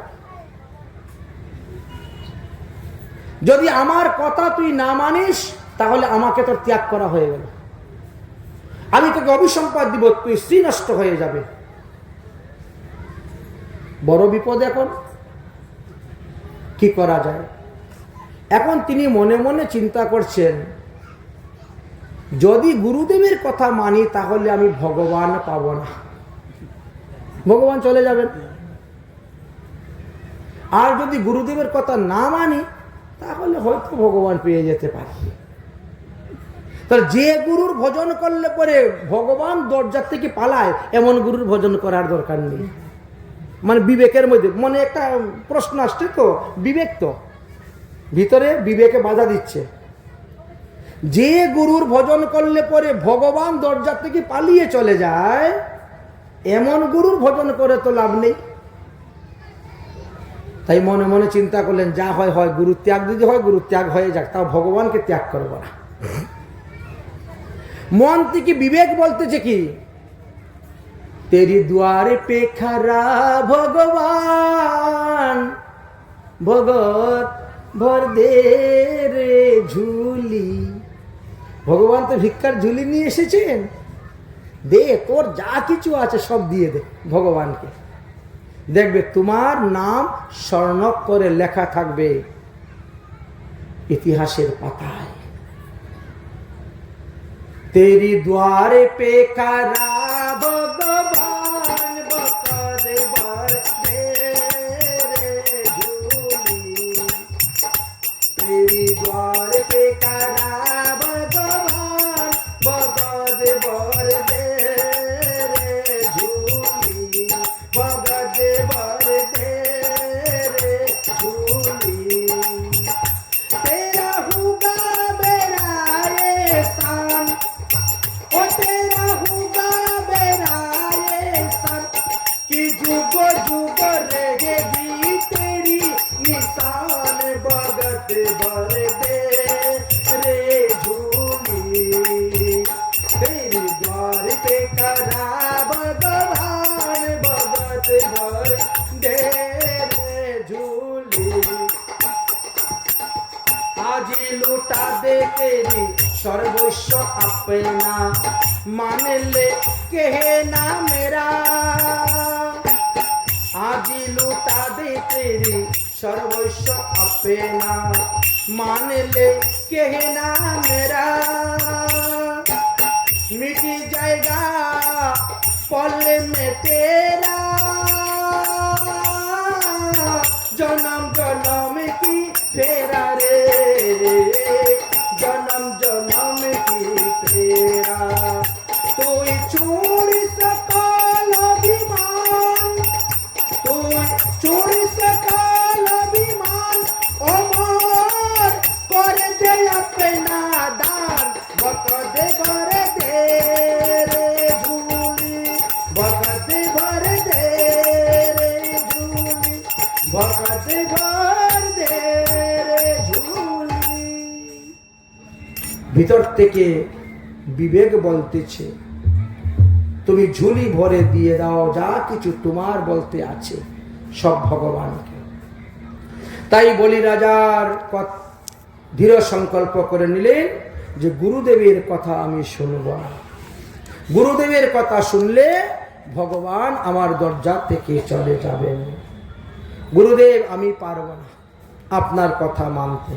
যদি আমার কথা তুই না মানিস, তাহলে আমাকে তোর ত্যাগ করা হয়ে গেল। আমি তোকে অভিসম্পাদ দিব, তুই স্ত্রী নষ্ট হয়ে যাবে। বড় বিপদ। এখন কি করা যায়? এখন তিনি মনে মনে চিন্তা করছেন, যদি গুরুদেবের কথা মানি তাহলে আমি ভগবান পাব না, ভগবান চলে যাবেন। আর যদি গুরুদেবের কথা না মানি তাহলে হয়তো ভগবান পেয়ে যেতে পারি। তাহলে যে গুরুর ভজন করলে পরে ভগবান দরজার থেকে পালায়, এমন গুরুর ভজন করার দরকার নেই। মানে বিবেকের মধ্যে মনে একটা প্রশ্ন আসছে, তো বিবেক তো ভিতরে বিবেকে বাধা দিচ্ছে। যে গুরুর ভজন করলে পরে ভগবান দরজার থেকে পালিয়ে চলে যায়, এমন গুরুর ভজন করে তো লাভ নেই। তাই মনে মনে চিন্তা করলেন, যা হয় হয়, গুরু ত্যাগ যদি হয় গুরু ত্যাগ হয়ে যাক, তাও ভগবানকে ত্যাগ করবো না। মন থেকে বিবেক বলতেছে কি, তেরি দুয়ারে পে খারা ভগবান, ভগত ভর দে রে ঝুলি। ভগবান তো ভিক্ষার ঝুলি নিয়ে এসেছেন, দে তোর যা কিছু আছে সব দিয়ে দে ভগবানকে। দেখবে তোমার নাম স্বর্ণক করে লেখা থাকবে ইতিহাসের পাতায়। তেরি দুয়ারে পে খারা ভগবান, ভগত ভর দে রে ঝুলি। तेरी द्वार पे करा भगवान, भगत भर दे रे झूली, भगत भर दे रे झूली। तेरा होगा मेरा एहसान, ओ तेरा होगा मेरा एहसान, कि जुग जुग रहेगी तेरी निशान, भगत भर दे रे झूली। तेरी द्वार पे करा भगवान, भगत भर दे रे झूली। आज लुटा दे तेरी सर्वस्व अपना, मान ले कहना मेरा। आज लुटा दे तेरी सर्वस्व अपना, मान ले कहना मेरा। मिट जाएगा पल में तेरा, जन्म जन्म ভকাতে ঘর দে রে ঝুলি। ভিতর থেকে বিবেক বলতেছে তুমি ঝুলি ভরে দিয়ে দাও, যা কিছু তোমার বলতে আছে সব ভগবানকে। তাই বলি রাজার দৃঢ় সংকল্প করে নিলেন যে গুরুদেবের কথা আমি শুনব না। গুরুদেবের কথা শুনলে ভগবান আমার দরজা থেকে চলে যাবেন। গুরুদেব আমি পারব না আপনার কথা মানতে,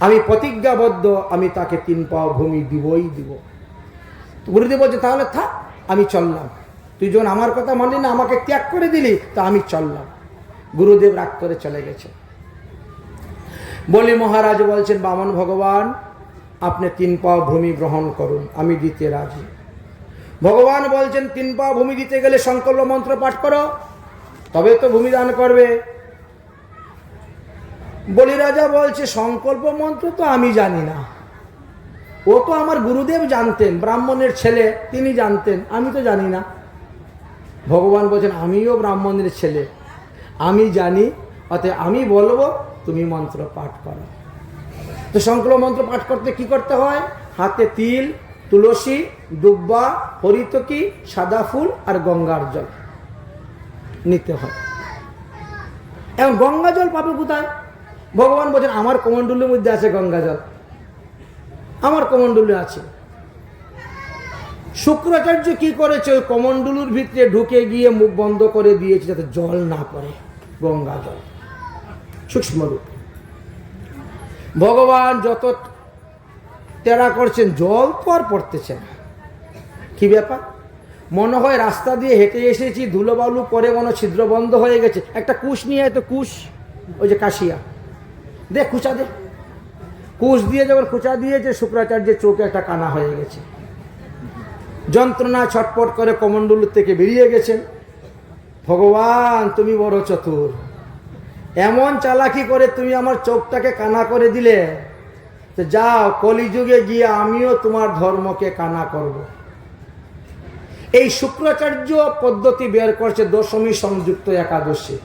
আমি প্রতিজ্ঞাবদ্ধ, আমি তাকে 3 পাও ভূমি দিবই দিব। গুরুদেব বলছে তাহলে থাক, আমি চললাম, তুই যখন আমার কথা মানলি না, আমাকে ত্যাগ করে দিলি, তা আমি চললাম। গুরুদেব রাগ করে চলে গেছে। বলি মহারাজ বলছেন বামন ভগবান আপনি 3 পাও ভূমি গ্রহণ করুন, আমি দিতে রাজি। ভগবান বলছেন 3 পাও ভূমি দিতে গেলে সংকল্প মন্ত্র পাঠ করো, তবে তো ভূমি দান করবে। বলি রাজা বলছে সংকল্প মন্ত্র তো আমি জানি না, ও তো আমার গুরুদেব জানতেন, ব্রাহ্মণের ছেলে তিনি জানতেন, আমি তো জানি না। ভগবান বলছেন আমিও ব্রাহ্মণের ছেলে, আমি জানি, অতএব আমি বলবো তুমি মন্ত্র পাঠ করো। তো সংকল্প মন্ত্র পাঠ করতে কি করতে হয়? হাতে তিল, তুলসী, দুব্বা, হরিতকি, সাদা ফুল আর গঙ্গার জল নিতে হয়। এবং গঙ্গা জল পাবে কোথায়? ভগবান বলছেন আমার কমণ্ডলের মধ্যে আছে গঙ্গা জল, আমার কমণ্ডলে আছে। শুক্রাচার্য কি করেছে? ওই কমণ্ডলুর ভিতরে ঢুকে গিয়ে মুখ বন্ধ করে দিয়েছে যাতে জল না পড়ে, গঙ্গা জল সূক্ষ্ম রূপ। ভগবান যত তেরা করছেন জল তো আর পড়তেছে না। কি ব্যাপার? মনে হয় রাস্তা দিয়ে হেঁটে এসেছি, ধুলোবালু পরে মনে ছিদ্র বন্ধ হয়ে গেছে, একটা কুশ নিয়ে তো কুশ, ওই যে কাশিয়া দে, খুঁচা দে। কুশ দিয়ে যখন খুঁচা দিয়েছে শুক্রাচার্যের চোখে একটা কানা হয়ে গেছে, যন্ত্রণা ছটপট করে কমণ্ডলুর থেকে বেরিয়ে গেছেন। ভগবান তুমি বড় চতুর, এমন চালাকি করে তুমি আমার চোখটাকে কানা করে দিলে, তো যাও কলিযুগে গিয়ে আমিও তোমার ধর্মকে কানা করব। এই শুক্রাচার্য পদ্ধতি বের করছে দশমী সংযুক্ত একাদশী।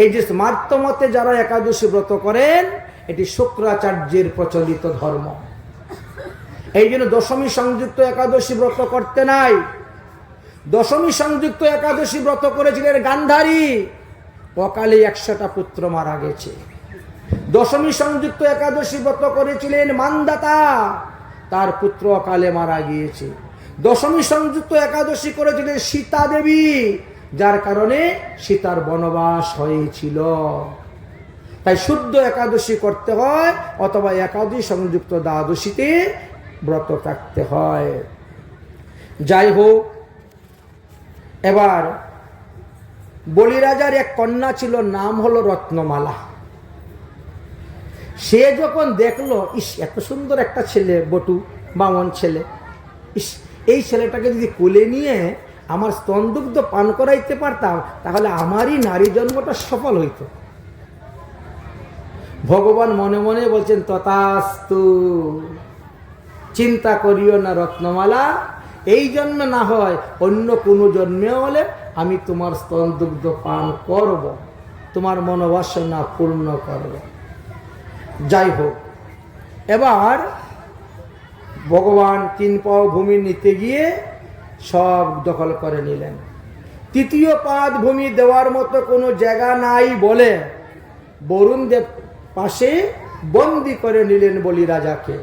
এই যে স্মার্তমতে যারা একাদশী ব্রত করেন, এটি শুক্রাচার্যের প্রচলিত ধর্ম। এই জন্য দশমী সংযুক্ত একাদশী ব্রত করতে নাই। দশমী সংযুক্ত একাদশী ব্রত করেছিলেন গান্ধারী, অকালে 100টা পুত্র মারা গেছে। দশমী সংযুক্ত একাদশী ব্রত করেছিলেন মানদাতা, তার পুত্র অকালে মারা গিয়েছে। দশমী সংযুক্ত একাদশী করেছিলেন সীতা দেবী, যার কারণে সীতার বনবাস হয়েছিল। তাই শুদ্ধ একাদশী করতে হয়, অথবা একাদশী সংযুক্ত দ্বাদশীতে ব্রত থাকতে হয়। যাই হোক, এবার বলিরাজার এক কন্যা ছিল, নাম হলো রত্নমালা। সে যখন দেখলো ইস এত সুন্দর একটা ছেলে, বটু বামন ছেলে, ইস এই ছেলেটাকে যদি কোলে নিয়ে আমার স্তনদুগ্ধ পান করাইতে পারতাম, তাহলে আমারই নারী জন্মটা সফল হইত। ভগবান মনে মনে বলছেন তথাস্তু, চিন্তা করিও না রত্নমালা, এই জন্ম না হয় অন্য কোনো জন্মে হলে আমি তোমার স্তনদুগ্ধ পান করব, তোমার মনোবাসনা পূর্ণ করব। যাই হোক, এবার ভগবান 3 পাও ভূমি নিতে গিয়ে সব দখল করে নিলেন। 3য় পাদ ভূমি দেওয়ার মতো কোনো জায়গা নাই বলে বরুণ দেব পাশে বন্দি করে নিলেন বলি রাজাকে।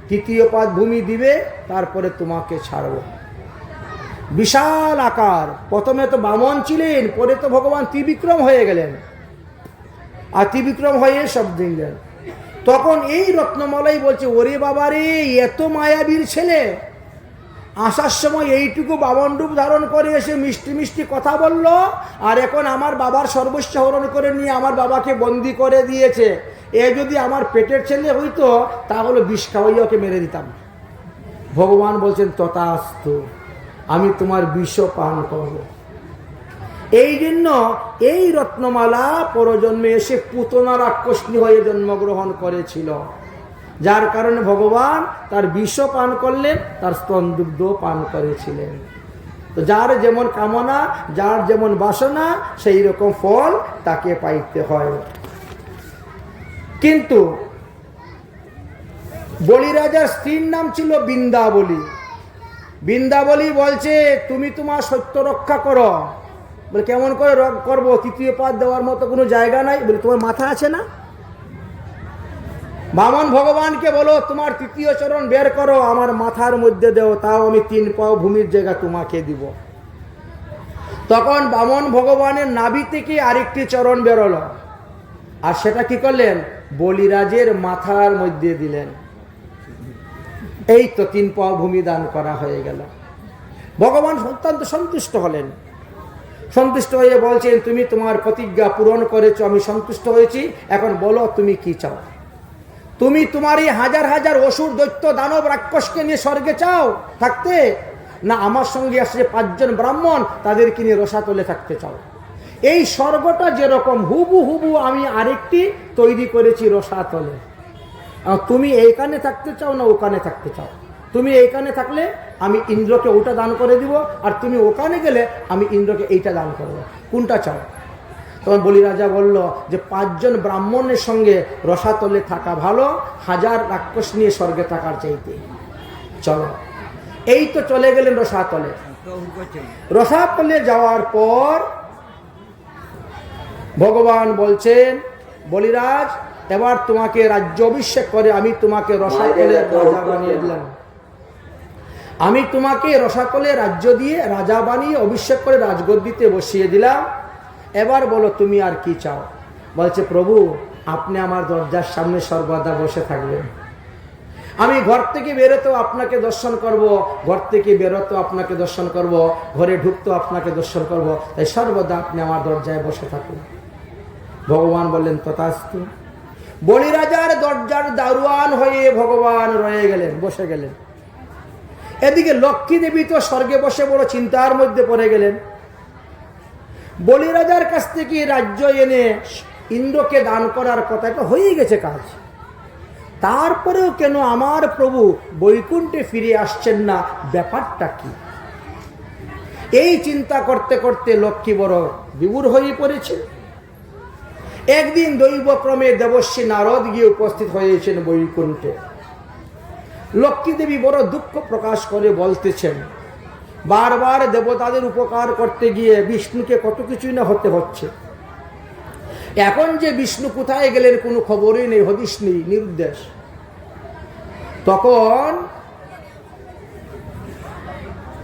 3য় পাদ ভূমি দিবে, তারপরে তোমাকে ছাড়ব। বিশাল আকার, প্রথমে তো বামন ছিলেন, পরে তো ভগবান ত্রিবিক্রম হয়ে গেলেন, আর ত্রিবিক্রম হয়ে সব দিলেন। তখন এই রত্নমালাই বলছে ওরে বাবারে, এত মায়াবীর ছেলে আসার সময় এইটুকু বামন রূপ ধারণ করে এসে মিষ্টি মিষ্টি কথা বলল, আর এখন আমার বাবার সর্বস্ব হরণ করে নিয়ে আমার বাবাকে বন্দি করে দিয়েছে। এ যদি আমার পেটের ছেলে হইতো তাহলে বিষ খাওয়াইয়া ওকে মেরে দিতাম। ভগবান বলছেন তথাস্তু, আমি তোমার বিষ পান করব। এই জন্য এই রত্নমালা পরজন্মে এসে পুতনা রাক্ষসী হয়ে জন্মগ্রহণ করেছিল, যার কারণে ভগবান তার বিষ পান করলেন, তার স্তনদুগ্ধ পান করেছিলেন। তো যার যেমন কামনা, যার যেমন বাসনা, সেই রকম ফল তাকে পাইতে হয়। কিন্তু বলি রাজার স্ত্রীর নাম ছিল বৃন্দাবলী। বৃন্দাবলী বলছে, তুমি তোমার সত্য রক্ষা করো। বলে, কেমন করে করবো? তৃতীয় পাদ দেওয়ার মতো কোনো জায়গা নাই। বলে, তোমার মাথা আছে না? বামন ভগবানকে বলো, তোমার তৃতীয় চরণ বের করো, আমার মাথার মধ্যে দেও, তাও আমি 3 পাও ভূমির জায়গা তোমাকে দিব। তখন বামন ভগবানের নাভি থেকে আরেকটি চরণ বেরোলো, আর সেটা কি করলেন? বলিরাজের মাথার মধ্যে দিলেন। এই তো 3 পাও ভূমি দান করা হয়ে গেল। ভগবান অত্যন্ত সন্তুষ্ট হলেন। সন্তুষ্ট হয়ে বলছেন, তুমি তোমার প্রতিজ্ঞা পূরণ করেছো, আমি সন্তুষ্ট হয়েছি। এখন বলো তুমি কি চাও? তুমি তোমার এই হাজার হাজার অসুর, দৈত্য, দানব, রাক্ষসকে নিয়ে স্বর্গে চাও থাকতে, না আমার সঙ্গে আসছে 5 জন ব্রাহ্মণ, তাদেরকে নিয়ে রসাতলে থাকতে চাও? এই স্বর্গটা যেরকম হুবহু আমি আরেকটি তৈরি করেছি রসাতলে। তুমি এইখানে থাকতে চাও না ওখানে থাকতে চাও? তুমি এইখানে থাকলে আমি ইন্দ্রকে ওটা দান করে দিব, আর তুমি ওখানে গেলে আমি ইন্দ্রকে এইটা দান করবো। কোনটা চাও? তখন বলি রাজা বলল যে 5 জন ব্রাহ্মণের সঙ্গে রসাতলে থাকা ভালো, 1000 রাক্ষস নিয়ে স্বর্গে থাকার চাইতে। চলো। এই তো চলে গেলেন রসাতলে। রসাতলে যাওয়ার পর ভগবান বলছেন, বলিরাজ, এবার তোমাকে রাজ্য অভিষেক করে আমি তোমাকে রসাতলের রাজা বানিয়ে দিলাম। আমি তোমাকে রসাতলে রাজ্য দিয়ে রাজা বানিয়ে অভিষেক করে রাজগদ্দিতে বসিয়ে দিলাম। এবার বলো তুমি আর কি চাও? বলছে, প্রভু আপনি আমার দরজার সামনে সর্বদা বসে থাকবেন। আমি ঘর থেকে বেরোতেও আপনাকে দর্শন করব, ঘর থেকে বেরোতেও আপনাকে দর্শন করব, ঘরে ঢুকতেও আপনাকে দর্শন করব, তাই সর্বদা আপনি আমার দরজায় বসে থাকুন। ভগবান বললেন, তথাস্তু। বলিরাজার দরজার দারোয়ান হয়ে ভগবান রয়ে গেলেন, বসে গেলেন। এদিকে লক্ষ্মী দেবী তো স্বর্গে বসে বড় চিন্তার মধ্যে পড়ে গেলেন। বলিরাজার কাছ থেকে রাজ্য এনে ইন্দ্রকে দান করার কথা, এটা হয়ে গেছে কাজ। তারপরেও কেন আমার প্রভু বৈকুণ্ঠে ফিরে আসছেন না, ব্যাপারটা কি? এই চিন্তা করতে করতে লক্ষ্মী বড় বিভোর হয়ে পড়েছে। একদিন দৈবক্রমে দেবশ্রী নারদ গিয়ে উপস্থিত হয়েছেন বৈকুণ্ঠে। লক্ষ্মী দেবী বড় দুঃখ প্রকাশ করে বলতেছেন, বারবার দেবতাদের উপকার করতে গিয়ে বিষ্ণুকে কত কিছুই না হতে হচ্ছে। এখন যে বিষ্ণু কোথায় গেলেন কোনো খবরই নেই, হদিশ নেই, নিরুদ্দেশ।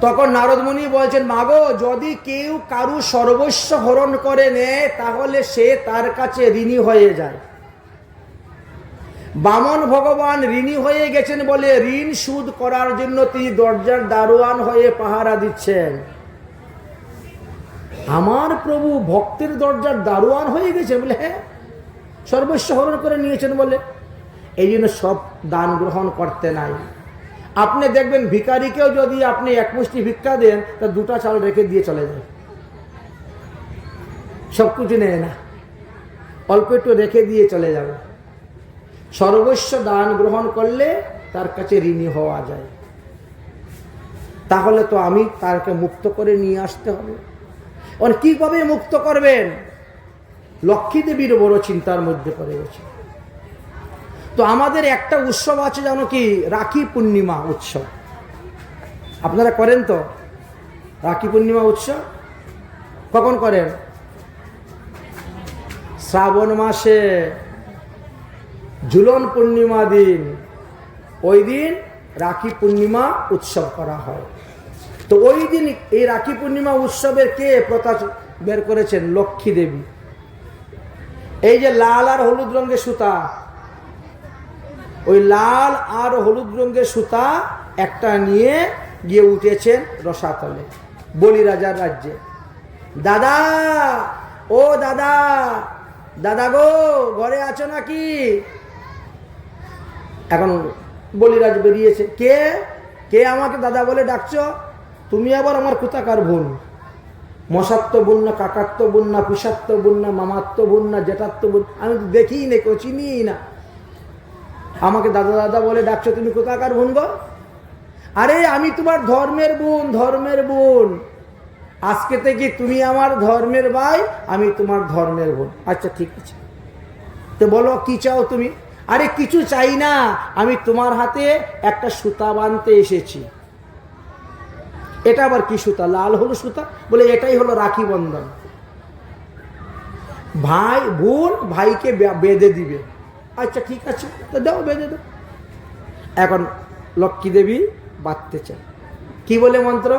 তখন নারদ মুনি বলছেন, মাগো, যদি কেউ কারু সর্বস্ব হরণ করে নেয় তাহলে সে তার কাছে ঋণী হয়ে যায়। বামন ভগবান ঋণী হয়ে গেছেন বলে ঋণ শোধ করার জন্য তিনি দরজার দারোয়ান হয়ে পাহারা দিচ্ছেন। আমার প্রভু ভক্তের দরজার দারোয়ান হয়ে গেছে বলে, হ্যাঁ, সর্বস্ব হরণ করে নিয়েছেন বলে, এই জন্য সব দান গ্রহণ করতে নাই। আপনি দেখবেন ভিখারিকেও যদি আপনি 1 মুষ্টি ভিক্ষা দেন, তা 2টা চাল রেখে দিয়ে চলে যায়, সব কিছু নেয় না, অল্প একটু রেখে দিয়ে চলে যাবে। সর্বস্ব দান গ্রহণ করলে তার কাছে ঋণী হওয়া যায়। তাহলে তো আমি তাকে মুক্ত করে নিয়ে আসতে হবে। কিভাবে মুক্ত করবেন? লক্ষ্মী দেবীর বড় চিন্তার মধ্যে পড়ে গেছে। তো আমাদের একটা উৎসব আছে জানো কি? রাখি পূর্ণিমা উৎসব। আপনারা করেন তো রাখি পূর্ণিমা উৎসব? কখন করেন? শ্রাবণ মাসে ঝুলন পূর্ণিমা দিন, ওই দিন রাখি পূর্ণিমা উৎসব করা হয়। তো ওই দিন এই রাখি পূর্ণিমা উৎসবের কে প্রথা বের করেছেন? লক্ষ্মী দেবী। এই যে লাল আর হলুদ রঙের সুতা, ওই লাল আর হলুদ রঙের সুতা একটা নিয়ে গিয়ে উঠেছেন রসাতলে, বলিরাজার রাজ্যে। দাদা, ও দাদা, দাদা গো, ঘরে আছো নাকি? এখন বলিরাজ বেরিয়েছে। কে কে আমাকে দাদা বলে ডাকছো? তুমি আবার আমার কোথাকার বোন? মশাত্ম বোন না, কাকাত্ম বোন না, পিসাত্ম বোন না, মামাত্ম বোন না, জেঠাত্ম বোন? আমি তো দেখিই না, কেউ চিনিই না। আমাকে দাদা দাদা বলে ডাকছো, তুমি কোথাকার বোন গো? আরে আমি তোমার ধর্মের বোন, ধর্মের বোন। আজকে থেকে তুমি আমার ধর্মের ভাই, আমি তোমার ধর্মের বোন। আচ্ছা ঠিক আছে, তো বলো কি চাও তুমি? আরে কিছু চাই না, আমি তোমার হাতে একটা সুতা বাঁধতে এসেছি। এটা আবার কি সুতা? লাল হলো সুতা। বলে এটাই হলো রাখি বন্ধন। ভাই বোন ভাইকে বেঁধে দিবে। আচ্ছা ঠিক আছে, তো দাও, বেঁধে দাও। এখন লক্ষ্মী দেবী বাঁধতে চায়। কি বলে মন্ত্র?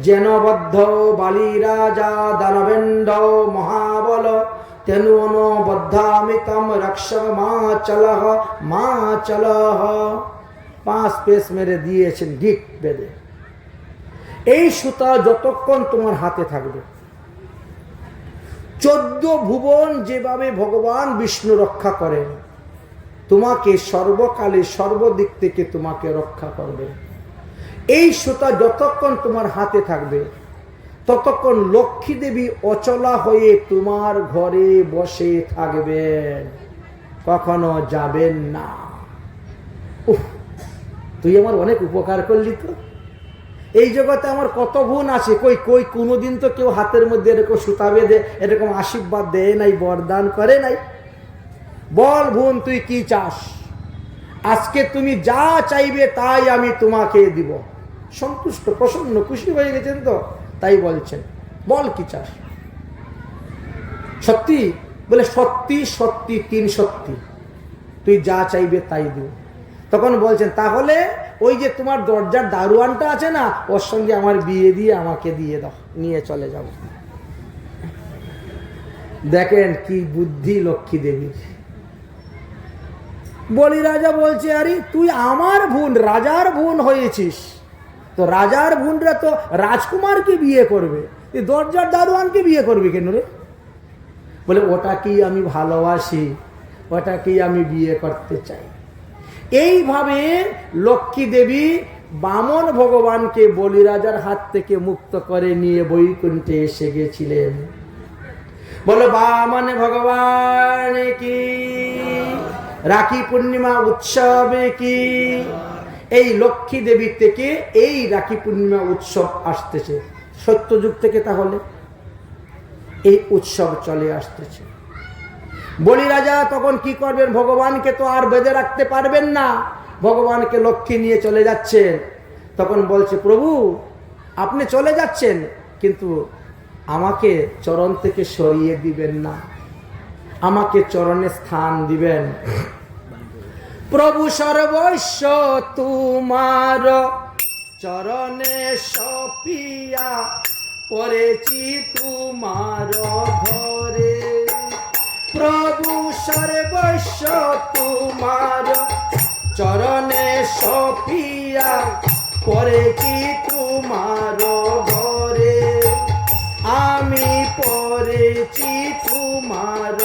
যেন বদ্ধ বালি রাজা দানবেন্দ মহাবল তেনু বদ্ধামিতম রক্ষক মা চলহ মা চলহ। 5 পেস মেরে দিয়েছেন গিট বেঁধে। এই সুতা যতক্ষণ তোমার হাতে থাকবে, 14 ভুবন যেভাবে ভগবান বিষ্ণু রক্ষা করেন, তোমাকে সর্বকালে সর্বদিক থেকে তোমাকে রক্ষা করবে। এই সুতা যতক্ষণ তোমার হাতে থাকবে, ততক্ষণ লক্ষ্মী দেবী অচলা হয়ে তোমার ঘরে বসে থাকবেন, কখনো যাবেন না। উফ, তুই আমার অনেক উপকার করলি তো। এই জগতে আমার কত বোন আছে, কই কোনোদিন তো কেউ হাতের মধ্যে এরকম সুতা বেঁধে এরকম আশীর্বাদ দেয় নাই, বরদান করে নাই। বল বোন, তুই কি চাস? আজকে তুমি যা চাইবে তাই আমি তোমাকে দিব। সন্তুষ্ট, প্রসন্ন, খুশি হয়ে গেছেন তো? তাই বলছেন, বল কি চাস? সত্যি? বলে সত্যি সত্যি, 3 সত্যি, তুই যা চাইবে তাই দিব। তখন বলছেন, তাহলে ওই যে তোমার দরজার দারোয়ানটা আছে না, ওর সঙ্গে আমার বিয়ে দিয়ে আমাকে দিয়ে দাও, নিয়ে চলে যাব। দেখেন কি বুদ্ধি লক্ষ্মী দেবীর। বলি রাজা বলছে, আরে তুই আমার বোন, রাজার বোন হয়েছিস, তো রাজার বোনরা তো রাজকুমারকে বিয়ে করবে, দরজার দারোয়ানকে বিয়ে করবে কেন রে? বলে ওটা কি আমি ভালোবাসি, ওটা কি আমি বিয়ে করতে চাই। এইভাবে লক্ষ্মী দেবী বামন ভগবানকে বলি রাজার হাত থেকে মুক্ত করে নিয়ে বৈকুণ্ঠে এসে গেছিলেন। বলো বামন ভগবান কি, রাখি পূর্ণিমা উৎসবে কি। এই লক্ষ্মী দেবী থেকে এই রাখি পূর্ণিমা উৎসব আসতেছে সত্যযুগ থেকে। তাহলে এই উৎসব চলে আসতেছে। বলি রাজা তখন কি করবেন? ভগবানকে তো আর বেঁধে রাখতে পারবেন না, ভগবানকে লক্ষ্মী নিয়ে চলে যাচ্ছেন। তখন বলছে, প্রভু আপনি চলে যাচ্ছেন, কিন্তু আমাকে চরণ থেকে সরিয়ে দিবেন না, আমাকে চরণে স্থান দিবেন। প্রভু সর্বস্ব তোমার চরণে সপিয়া পড়েছি তোমার ঘরে। প্রভু সর্বস্ব তোমার চরণে সপিয়া পড়েছি তোমার ঘরে। আমি পড়েছি তোমার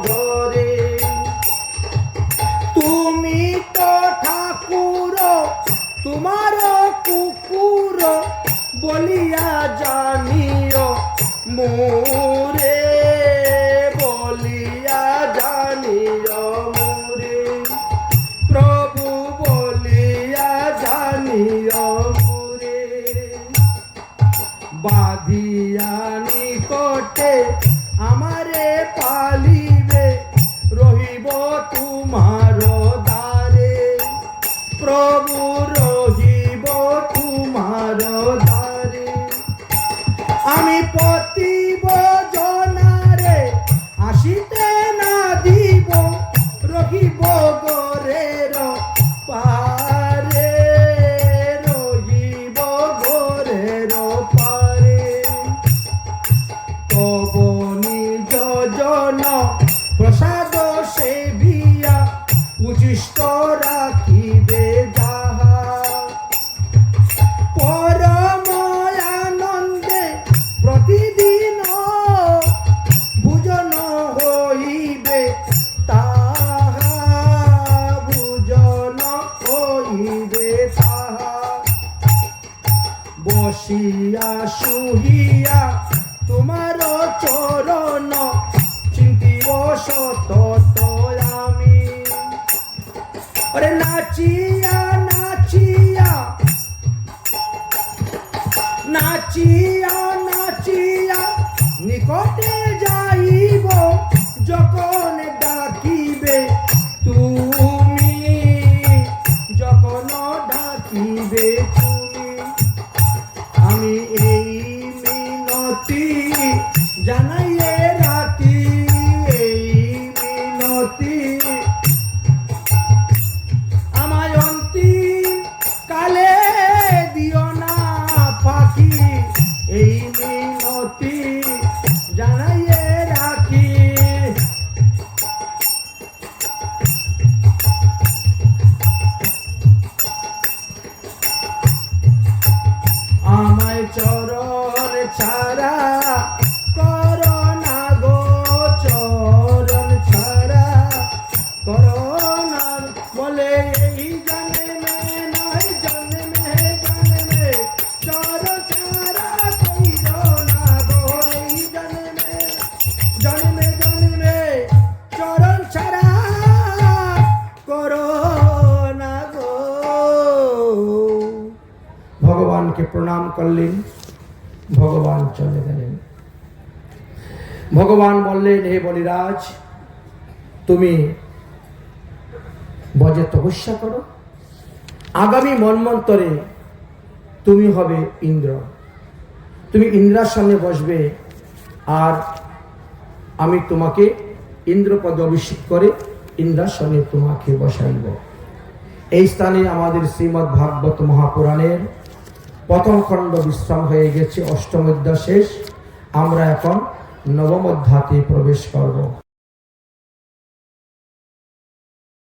ঘরে। তুমি তো ঠাকুর তোমার কুকুর বলিয়া জানিও মোরে, বলিয়া জানিও মোরে। প্রভু বলিয়া জানিও মোরে। বাঁধিয়া নিকটে আমারে পালিবে, রহিব তোমার দ্বারে। প্রভু রহিব তোমার দ্বারে। আমি পতিব জনারে আসিতে না দিব, রহিব গোরের পারে, রহিব গোরের পারে। তব নিজ জন প্রসাদ সেবিয়া উচিষ্ট রাখিবে যাহা। পরম আনন্দে প্রতিদিন ভোজন হইবে তাহা, ভোজন হইবে তাহা। বসিয়া শুহিয়া তোমার চরণ চিন্তিব সতত আমি। আরে নাচিয়া নাচিয়া নাচিয়া নাচিয়া নিকটে যাইব যখন ডাকিবে তুমি, যখন ডাকিবে তুমি, আমি এই মিনতি জানাইয়ে রাখি, এই মিনতি আমায় অন্তিম কালে দিও না পাখি, এই মিনতি জানাইয়ে রাখি। আমায় চরণ ছাড়া করো না গো, চরণ ছাড়া করো না, বলে এই জন্মে নয় জন্মে জন্মে, চরণ ছাড়া কইরো না গো, এই জন্মে জন্মে জন্মে, চরণ ছাড়া করো না গো। ভগবানকে প্রণাম করলেন, ভগবান চলে গেলেন। ভগবান বললেন, হে বলিরাজ, তুমি বজে তপস্যা করো, আগামী মন্বন্তরে তুমি হবে ইন্দ্র, তুমি ইন্দ্রাসনে বসবে, আর আমি তোমাকে ইন্দ্রপদ অভিষেক করে ইন্দ্রাসনে তোমাকে বসাইব। এই স্থানে আমাদের শ্রীমদ্ ভাগবত মহাপুরাণের প্রথম খণ্ড বিশ্রাম হয়ে গেছে, অষ্টম অধ্যায় শেষ। আমরা এখন নবম অধ্যায়ে প্রবেশ করব।